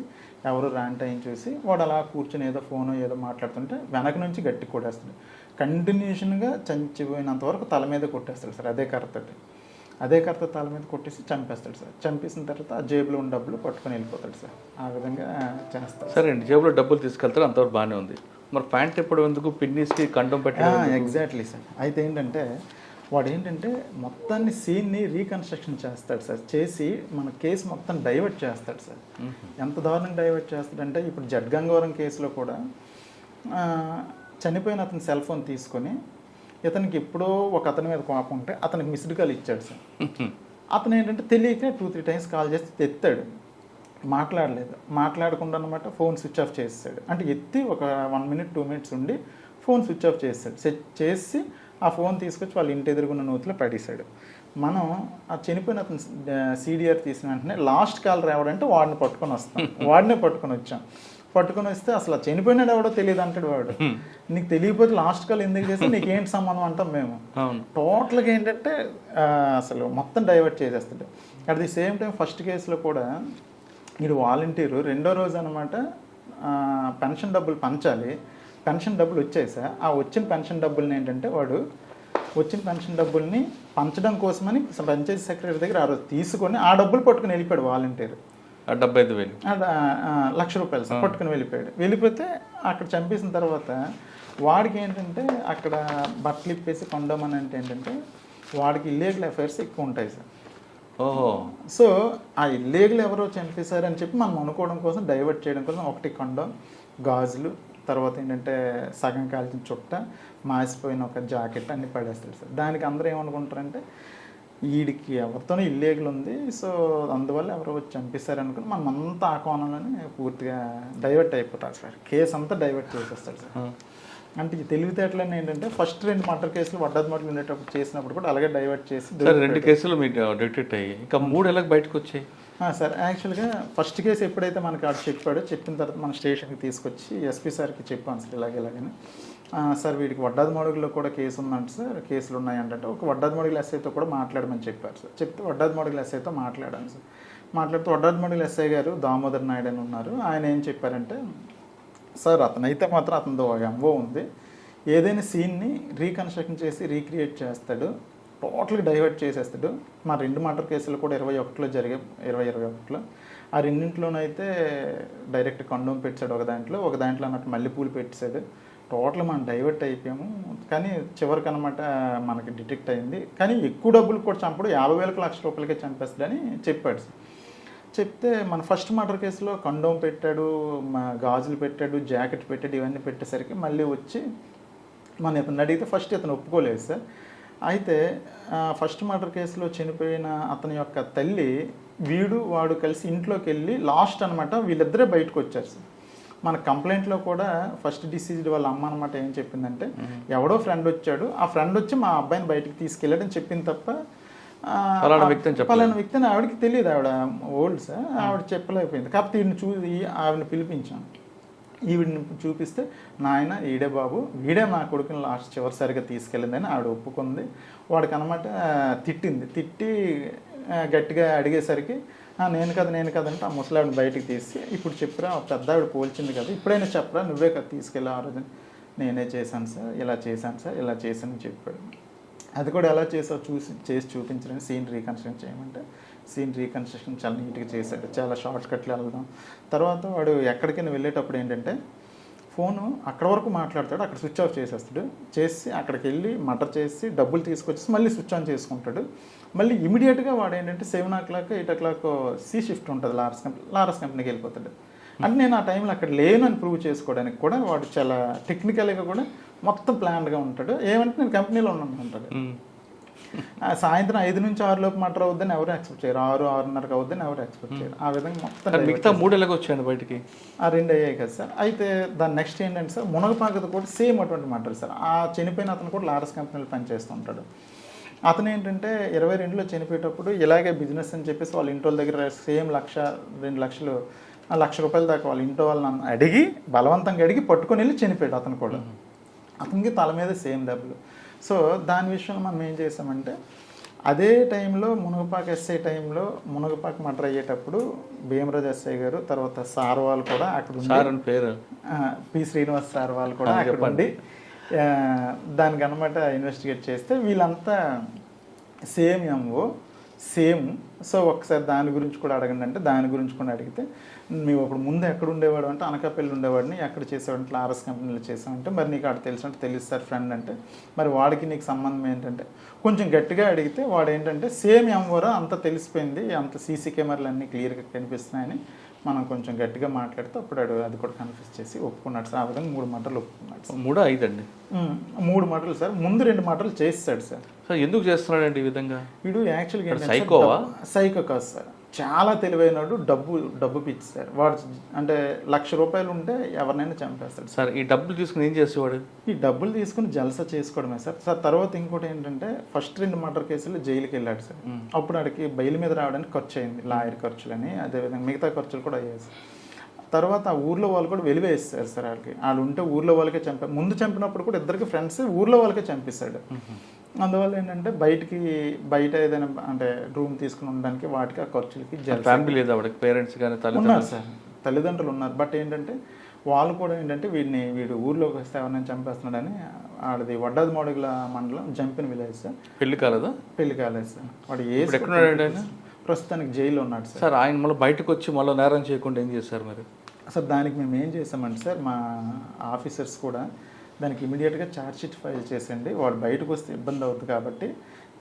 ఎవరు ర్యాంట్ అయ్యి చూసి వాడు అలా కూర్చొని ఏదో ఫోను ఏదో మాట్లాడుతుంటే వెనక నుంచి గట్టి కొట్టేస్తాడు. కంటిన్యూషన్గా చంచిపోయినంత వరకు తల మీద కొట్టేస్తాడు సార్ అదే కర్రతో తల మీద కొట్టేసి చంపేస్తాడు సార్. చంపేసిన తర్వాత ఆ జేబులో ఉన్న డబ్బులు పట్టుకొని వెళ్ళిపోతాడు సార్. ఆ విధంగా చేస్తాడు. సరే అండి, జేబులో డబ్బులు తీసుకెళ్తారు, అంతవరకు బాగానే ఉంది. మరి ప్యాంట్ ఎప్పుడు ఎందుకు పిన్నిస్కి కండం పెట్టి? Exactly sir. అయితే ఏంటంటే వాడు ఏంటంటే మొత్తాన్ని సీన్ని రీకన్స్ట్రక్షన్ చేస్తాడు సార్. చేసి మన కేసు మొత్తం డైవర్ట్ చేస్తాడు సార్. ఎంత దారుణంగా డైవర్ట్ చేస్తాడంటే ఇప్పుడు జడ్గంగవరం కేసులో కూడా చనిపోయిన అతని సెల్ ఫోన్ తీసుకొని ఇతనికి ఎప్పుడో ఒక అతని మీద కోపం ఉంటే అతనికి మిస్డ్ కాల్ ఇచ్చాడు సార్. అతను ఏంటంటే తెలియక 2-3 టైమ్స్ కాల్ చేసి ఎత్తాడు, మాట్లాడకుండా అనమాట ఫోన్ స్విచ్ ఆఫ్ చేస్తాడు. అంటే ఎత్తి ఒక 1 minute 2 minutes ఉండి ఫోన్ స్విచ్ ఆఫ్ చేస్తాడు. చేసి ఆ ఫోన్ తీసుకొచ్చి వాళ్ళ ఇంటి ఎదురుగున్న నూతిలో పడేశాడు. మనం ఆ చనిపోయిన అతను CDR తీసిన వెంటనే లాస్ట్ కాల్ రావడంటే వాడిని పట్టుకొని వస్తాం. వాడినే పట్టుకొని వస్తే అసలు చనిపోయినాడు ఎవడో తెలియదు అంటాడు వాడు. నీకు తెలియకపోతే లాస్ట్ కాల్ ఎందుకు చేస్తే నీకేంటి సంబంధం అంటాం మేము. టోటల్గా ఏంటంటే అసలు మొత్తం డైవర్ట్ చేసేస్తాడు. At the same time first కేసులో కూడా మీరు వాలంటీరు రెండో రోజు అనమాట పెన్షన్ డబ్బులు పంచాలి. పెన్షన్ డబ్బులు వచ్చాయి సార్. ఆ వచ్చిన పెన్షన్ డబ్బుల్ని ఏంటంటే వాడు వచ్చిన పెన్షన్ డబ్బుల్ని పంచడం కోసమని పంచాయతీ సెక్రటరీ దగ్గర ఆ రోజు తీసుకొని ఆ డబ్బులు పట్టుకుని వెళ్ళిపోయాడు వాలంటీర్. 75,000 1,00,000 రూపాయలు సార్ పట్టుకుని వెళ్ళిపోతే అక్కడ చంపేసిన తర్వాత వాడికి ఏంటంటే అక్కడ బట్టలు ఇప్పేసి కొండమని అంటే ఏంటంటే వాడికి ఇల్లీగల్ అఫైర్స్ ఎక్కువ ఉంటాయి సార్. సో ఆ ఇల్లీగల్ ఎవరో చంపేశారని చెప్పి మనం అనుకోవడం కోసం డైవర్ట్ చేయడం కోసం ఒకటి కొండం, గాజులు, తర్వాత ఏంటంటే సగం కాల్చిన చుట్ట, మాసిపోయిన ఒక జాకెట్ అన్ని పడేస్తాడు సార్. దానికి అందరూ ఏమనుకుంటారంటే వీడికి ఎవరితోనో ఇల్లీగల్ ఉంది, సో అందువల్ల ఎవరో వచ్చి చంపేశారు అనుకుని మనం అంతా ఆ కోణంలోనే పూర్తిగా డైవర్ట్ అయిపోతారు సార్. కేసు అంతా డైవర్ట్ చేసేస్తాడు సార్. అంటే ఈ తెలివితేటలన్నీ ఏంటంటే ఫస్ట్ 2 మర్డర్ కేసులు వడ్డద్మట్లు ఉండేటప్పుడు చేసినప్పుడు కూడా అలాగే డైవర్ట్ చేసి 2 కేసులు మీకు డిటెక్ట్ అయ్యి ఇంకా 3 ఎలా బయటకు వచ్చాయి సార్? యాక్చువల్గా ఫస్ట్ కేసు ఎప్పుడైతే మనకి ఆడు చెప్పిన తర్వాత మన స్టేషన్కి తీసుకొచ్చి ఎస్పీ సార్కి చెప్పాను సార్ ఇలాగని. సార్ వీడికి వడ్డాదిమడుగులో కూడా కేసు ఉందంట సార్, కేసులు ఉన్నాయంటే ఒక వడ్డాదిమడుగుల ఎస్ఐతో కూడా మాట్లాడమని చెప్పారు సార్. చెప్తే వడ్డాదిమడుగుల ఎస్ఐతో మాట్లాడాను సార్. మాట్లాడుతూ వడ్డాదిమడుగుల ఎస్ఐ గారు దామోదర్ నాయుడు అని ఉన్నారు. ఆయన ఏం చెప్పారంటే సార్ అతనైతే మాత్రం అతనితో ఒక ఎంఓ ఉంది, ఏదైనా సీన్ని రీకన్స్ట్రక్షన్ చేసి రీక్రియేట్ చేస్తాడు, టోటల్గా డైవర్ట్ చేసేస్తాడు. మా 2 మర్డర్ కేసులు కూడా 21లో జరిగాయి, 2021లో. ఆ రెండింటిలోనైతే డైరెక్ట్ కండోమ్ పెట్టాడు ఒక దాంట్లో అన్నట్టు మల్లెపూలు పెట్టాడు. టోటల్ మనం డైవర్ట్ అయిపోయాము. కానీ చివరికి అనమాట మనకి డిటెక్ట్ అయింది. కానీ ఎక్కువ డబ్బులు కూడా చంపడు, 50,000 లక్ష రూపాయలకే చంపేస్తాడని చెప్పాడు సార్. చెప్తే మన ఫస్ట్ మర్డర్ కేసులో కండోమ్ పెట్టాడు, గాజులు పెట్టాడు, జాకెట్ పెట్టాడు, ఇవన్నీ పెట్టేసరికి మళ్ళీ వచ్చి మన ఇతను అడిగితే ఫస్ట్ ఇతను ఒప్పుకోలేదు సార్. అయితే ఫస్ట్ మర్డర్ కేసులో చనిపోయిన అతని యొక్క తల్లి వాడు కలిసి ఇంట్లోకి వెళ్ళి లాస్ట్ అనమాట వీళ్ళిద్దరే బయటకు వచ్చారు సార్. మన కంప్లైంట్లో కూడా ఫస్ట్ డిసీజ్డ్ వాళ్ళ అమ్మ అనమాట ఏం చెప్పిందంటే ఎవడో ఫ్రెండ్ వచ్చాడు, ఆ ఫ్రెండ్ వచ్చి మా అబ్బాయిని బయటకు తీసుకెళ్ళాడని చెప్పింది తప్ప పలానా వ్యక్తి అని ఆవిడకి తెలియదు. ఆవిడ ఓల్డ్ సార్, ఆవిడ చెప్పలేకపోయింది. కాకపోతే ఆవిడని పిలిపించాం. ఈవిడిని చూపిస్తే నాయన ఈడే బాబు, వీడే మా కొడుకుని లాస్ట్ చివరిసారిగా తీసుకెళ్ళిందని ఆవిడ ఒప్పుకుంది. వాడికి అనమాట తిట్టి గట్టిగా అడిగేసరికి నేను కదంటే ఆ ముసలావిని బయటికి తీసి ఇప్పుడు చెప్పురా పెద్ద ఆవిడ పోల్చింది కదా, ఇప్పుడైనా చెప్పరా నువ్వే కదా తీసుకెళ్ళి ఆ రోజు. నేనే చేశాను సార్, ఇలా చేశాను చెప్పాడు. అది కూడా ఎలా చేసావు చేసి చూపించడానికి సీన్ రీకన్స్ట్రక్షన్ చేయమంటే సీన్ రీకన్స్ట్రక్షన్ చాలా నీట్గా చేశాడు. చాలా షార్ట్ కట్లు వెళ్దాం. తర్వాత వాడు ఎక్కడికైనా వెళ్ళేటప్పుడు ఏంటంటే ఫోను అక్కడ వరకు మాట్లాడతాడు, అక్కడ స్విచ్ ఆఫ్ చేసేస్తాడు. చేసి అక్కడికి వెళ్ళి మర్డర్ చేసి డబ్బులు తీసుకొచ్చేసి మళ్ళీ స్విచ్ ఆన్ చేసుకుంటాడు. మళ్ళీ ఇమీడియట్గా వాడు ఏంటంటే 7 o'clock 8 o'clock సి షిఫ్ట్ ఉంటుంది లారస్ కంపెనీకి వెళ్ళిపోతాడు. అంటే నేను ఆ టైంలో అక్కడ లేను అని ప్రూవ్ చేసుకోవడానికి కూడా వాడు చాలా టెక్నికల్గా కూడా మొత్తం ప్లాన్డ్గా ఉంటాడు. ఏమంటే నేను కంపెనీలో ఉన్నాను అంటాడు. సాయంత్రం 5 నుంచి 6 లోపు మటర్ అవుద్దని ఎవరు ఎక్స్పెక్ట్ చేయరు, 6-6:30 అవుద్దని ఎవరు ఎక్స్పెక్ట్ చేయరు. ఆ విధంగా మొత్తం మిగతా 3 ఎలాగ వచ్చాయండి బయటికి? ఆ 2 అయ్యాయి కదా సార్. అయితే దాని నెక్స్ట్ ఏంటంటే సార్, మునగపాకది కూడా సేమ్ అటువంటి మటర్ సార్. ఆ చనిపోయిన అతను కూడా లారస్ కంపెనీలో పనిచేస్తుంటాడు. అతను ఏంటంటే 22లో చనిపోయేటప్పుడు ఇలాగే బిజినెస్ అని చెప్పేసి వాళ్ళ ఇంటి వాళ్ళ దగ్గర సేమ్ 1-2 లక్షలు, ₹1,00,000 దాకా వాళ్ళ ఇంట్లో వాళ్ళని అడిగి బలవంతంగా అడిగి పట్టుకొని వెళ్ళి చనిపోయాడు అతను కూడా. అతనికి తల మీద సేమ్ దెబ్బలు. సో దాని విషయంలో మనం ఏం చేసామంటే, అదే టైంలో మునగపాక ఎస్ఐ టైంలో మునగపాక మర్డర్ అయ్యేటప్పుడు భీమరాజు ఎస్ఐ గారు, తర్వాత సార్ వాళ్ళు కూడా అక్కడ సార్ పేరు పి శ్రీనివాస్ సార్ వాళ్ళు కూడా అక్కడ ఉండి దానికి అనమాట ఇన్వెస్టిగేట్ చేస్తే వీళ్ళంతా సేమ్ ఎంఓ సేమ్. సో ఒకసారి దాని గురించి కూడా అడగండి అంటే దాని గురించి కూడా అడిగితే, మేము అప్పుడు ముందు ఎక్కడ ఉండేవాడు అంటే అనకాపల్లి ఉండేవాడిని, ఎక్కడ చేసేవాడిని లారస్ కంపెనీలో చేసామంటే, మరి నీకు అక్కడ తెలుసు అంటే తెలుసు సార్ ఫ్రెండ్ అంటే, మరి వాడికి నీకు సంబంధం ఏంటంటే కొంచెం గట్టిగా అడిగితే వాడు ఏంటంటే సేమ్ ఎంఓరా అంత తెలిసిపోయింది, అంత సీసీ కెమెరాలు అన్నీ క్లియర్గా కనిపిస్తున్నాయని మనం కొంచెం గట్టిగా మాట్లాడితే అప్పుడు అది కూడా కన్ఫ్యూజ్ చేసి ఒప్పుకున్నాడు సార్. ఆ విధంగా 3 మటర్లు ఒప్పుకున్నాడు సార్. 3-5 అండి? 3 మటర్లు సార్. ముందు 2 మటర్లు చేసేసాడు సార్. సార్ ఎందుకు చేస్తున్నాడండి ఈ విధంగా? వీడు యాక్చువల్గా సైకోవా? సైకో కాదు సార్, చాలా తెలివైనడు. డబ్బు పిచ్చి సార్ వాడు. అంటే ₹1,00,000 ఉంటే ఎవరినైనా చంపేస్తాడు సార్. ఈ డబ్బులు తీసుకుని ఏం చేసేవాడు? ఈ డబ్బులు తీసుకుని జల్సా చేసుకోవడమే సార్. సార్ తర్వాత ఇంకోటి ఏంటంటే, ఫస్ట్ 2 మర్డర్ కేసులు జైలుకి వెళ్ళాడు సార్. అప్పుడు ఆడికి బయలు మీద రావడానికి ఖర్చు అయింది, లాయర్ ఖర్చులని, అదేవిధంగా మిగతా ఖర్చులు కూడా అయ్యాయి సార్. తర్వాత ఆ ఊర్లో వాళ్ళు కూడా వెలివేస్తారు సార్ వాళ్ళకి. వాళ్ళు ఉంటే ఊర్లో వాళ్ళకే ముందు చంపినప్పుడు కూడా ఇద్దరికి ఫ్రెండ్స్ ఊర్లో వాళ్ళకే చంపిస్తాడు. అందువల్ల ఏంటంటే బయట ఏదైనా అంటే రూమ్ తీసుకుని ఉండడానికి వాటికి ఆ ఖర్చులకి ఫ్యామిలీ లేదు ఆవిడకి, పేరెంట్స్ కానీ ఉన్నారు సార్, తల్లిదండ్రులు ఉన్నారు. బట్ ఏంటంటే వాళ్ళు కూడా ఏంటంటే వీడు ఊర్లోకి వస్తే ఎవరైనా చంపేస్తున్నాడని, ఆడది వడ్డాది మోడగుల మండలం జంపిన విలేజ్ సార్. పెళ్లి కాలేదా? పెళ్లి కాలేదు సార్. వాడు ఎక్కడున్నాడు? ప్రస్తుతానికి జైల్లో ఉన్నాడు సార్. సార్ ఆయన మళ్ళీ బయటకు వచ్చి మళ్ళీ నేరం చేయకుండా ఏం చేస్తారు మరి? సార్ దానికి మేము ఏం చేసామంటే సార్, మా ఆఫీసర్స్ కూడా దానికి ఇమీడియట్గా ఛార్జ్షీట్ ఫైల్ చేసండి, వాడు బయటకు వస్తే ఇబ్బంది అవుతుంది కాబట్టి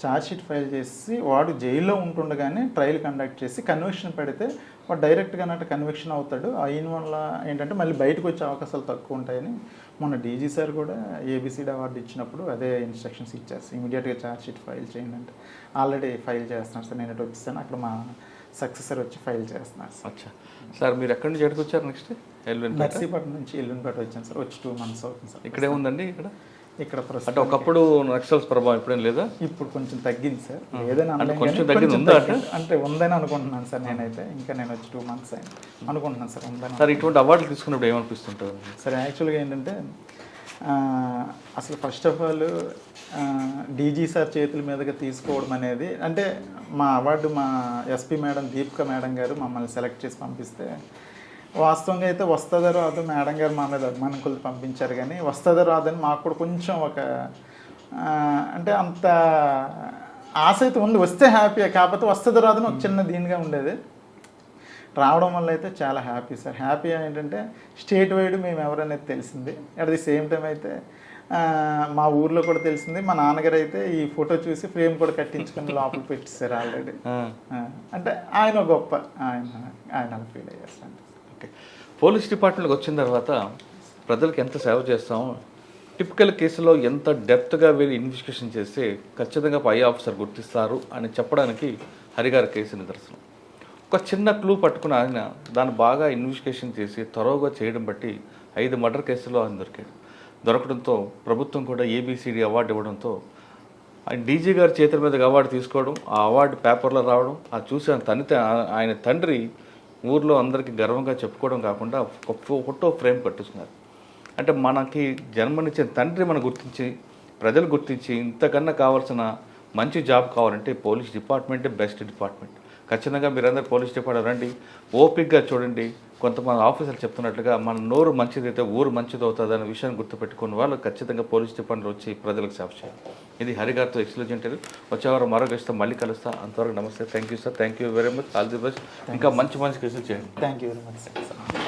ఛార్జ్షీట్ ఫైల్ చేసి వాడు జైల్లో ఉంటుండగానే ట్రయల్ కండక్ట్ చేసి కన్విక్షన్ పెడితే వాడు డైరెక్ట్గా అన్నట్టు కన్విక్షన్ అవుతాడు. అయిన వల్ల ఏంటంటే మళ్ళీ బయటకు వచ్చే అవకాశాలు తక్కువ ఉంటాయని మొన్న డీజీ సార్ కూడా ఏబిసిడి అవార్డు ఇచ్చినప్పుడు అదే ఇన్స్ట్రక్షన్స్ ఇచ్చారు, ఇమీడియట్గా ఛార్జ్షీట్ ఫైల్ చేయండి అంటే. ఆల్రెడీ ఫైల్ చేస్తున్నారు సార్, నేను ఇటు వచ్చేసాను, అక్కడ మా సక్సెసర్ వచ్చి ఫైల్ చేస్తున్నారు సార్. అచ్చా సార్, మీరు ఎక్కడి నుంచి ఎక్కడికి వచ్చారు? నెక్స్ట్ నర్సీపట్నం నుంచి ఎల్లుండిపేట వచ్చాను సార్. వచ్చి 2 months అవుతుంది సార్. ఇక్కడే ఉందండి? ఇక్కడ అంటే ఒకప్పుడు నక్సల్స్ ప్రభావం ఇప్పుడేం లేదా? ఇప్పుడు కొంచెం తగ్గింది సార్. ఏదైనా కొంచెం తగ్గింది ఉందా? అంటే ఉందని అనుకుంటున్నాను సార్ నేనైతే. ఇంకా నేను వచ్చి 2 months అయింది అనుకుంటున్నాను సార్ ఉందని. సార్ ఇటువంటి అవార్డులు తీసుకున్నప్పుడు ఏమనిపిస్తుంటుంది సార్? యాక్చువల్గా ఏంటంటే అసలు first of all DG sir చేతుల మీదుగా తీసుకోవడం అనేది, అంటే మా అవార్డు మా ఎస్పీ మేడం దీపిక మేడం గారు మమ్మల్ని సెలెక్ట్ చేసి పంపిస్తే, వాస్తవంగా అయితే వస్తుందో రాదో మేడం గారు మా మీద అభిమానం కొద్ది పంపించారు, కానీ వస్తుందో రాదని మాకు కూడా కొంచెం ఒక అంటే అంత ఆశ అయితే ఉంది. వస్తే హ్యాపీ, కాకపోతే వస్తుందో రాదని ఒక చిన్న దీనిగా ఉండేది. రావడం వల్ల అయితే చాలా హ్యాపీ సార్. హ్యాపీ ఏంటంటే స్టేట్ వైడ్ మేము ఎవరనేది తెలిసింది. అట్ ది సేమ్ టైం అయితే మా ఊర్లో కూడా తెలిసింది. మా నాన్నగారు అయితే ఈ ఫోటో చూసి ఫ్రేమ్ కూడా కట్టించుకొని లోపల పెట్టేశారు ఆల్రెడీ. అంటే ఆయన గొప్ప ఆయన అలా ఫీల్ అయ్యారు సార్. ఓకే, పోలీస్ డిపార్ట్మెంట్కి వచ్చిన తర్వాత ప్రజలకు ఎంత సేవ చేస్తామో, టిపికల్ కేసులో ఎంత డెప్త్గా వెళ్ళి ఇన్వెస్టిగేషన్ చేస్తే ఖచ్చితంగా పై ఆఫీసర్ గుర్తిస్తారు అని చెప్పడానికి హరిగారి కేసు నిదర్శనం. ఒక చిన్న క్లూ పట్టుకుని ఆయన దాన్ని బాగా ఇన్వెస్టిగేషన్ చేసి త్వరగా చేయడం బట్టి 5 మర్డర్ కేసుల్లో ఆయన దొరకడంతో ప్రభుత్వం కూడా ఏబిసిడి అవార్డు ఇవ్వడంతో ఆయన డీజీ గారి చేతుల మీదకి అవార్డు తీసుకోవడం, ఆ అవార్డు పేపర్లో రావడం, అది చూసి ఆయన తండ్రి ఊర్లో అందరికీ గర్వంగా చెప్పుకోవడం కాకుండా ఒక ఫోటో ఫ్రేమ్ కట్టుకున్నారు. అంటే మనకి జన్మనిచ్చిన తండ్రి మనం గుర్తించి, ప్రజలు గుర్తించి, ఇంతకన్నా కావాల్సిన మంచి జాబ్ కావాలంటే పోలీస్ డిపార్ట్మెంటే బెస్ట్ డిపార్ట్మెంట్. ఖచ్చితంగా మీరందరూ పోలీస్ డిపార్ట్మెంట్ రండి, ఓపిక్గా చూడండి. కొంతమంది ఆఫీసర్లు చెప్తున్నట్లుగా మన నోరు మంచిదైతే ఊరు మంచిది అవుతుంది అనే విషయాన్ని గుర్తుపెట్టుకున్న వాళ్ళు ఖచ్చితంగా పోలీస్ డిపార్ట్మెంట్ వచ్చి ప్రజలకు సేవ చేయాలి. ఇది హరిగారితో ఎక్స్క్లూజివ్. వచ్చేవారు మరో గెస్ట్తో మళ్ళీ కలుస్తా. అంతవరకు నమస్తే. Thank you sir. Thank you very much. All the best. ఇంకా మంచి కేసులు చేయండి. Thank you very much sir.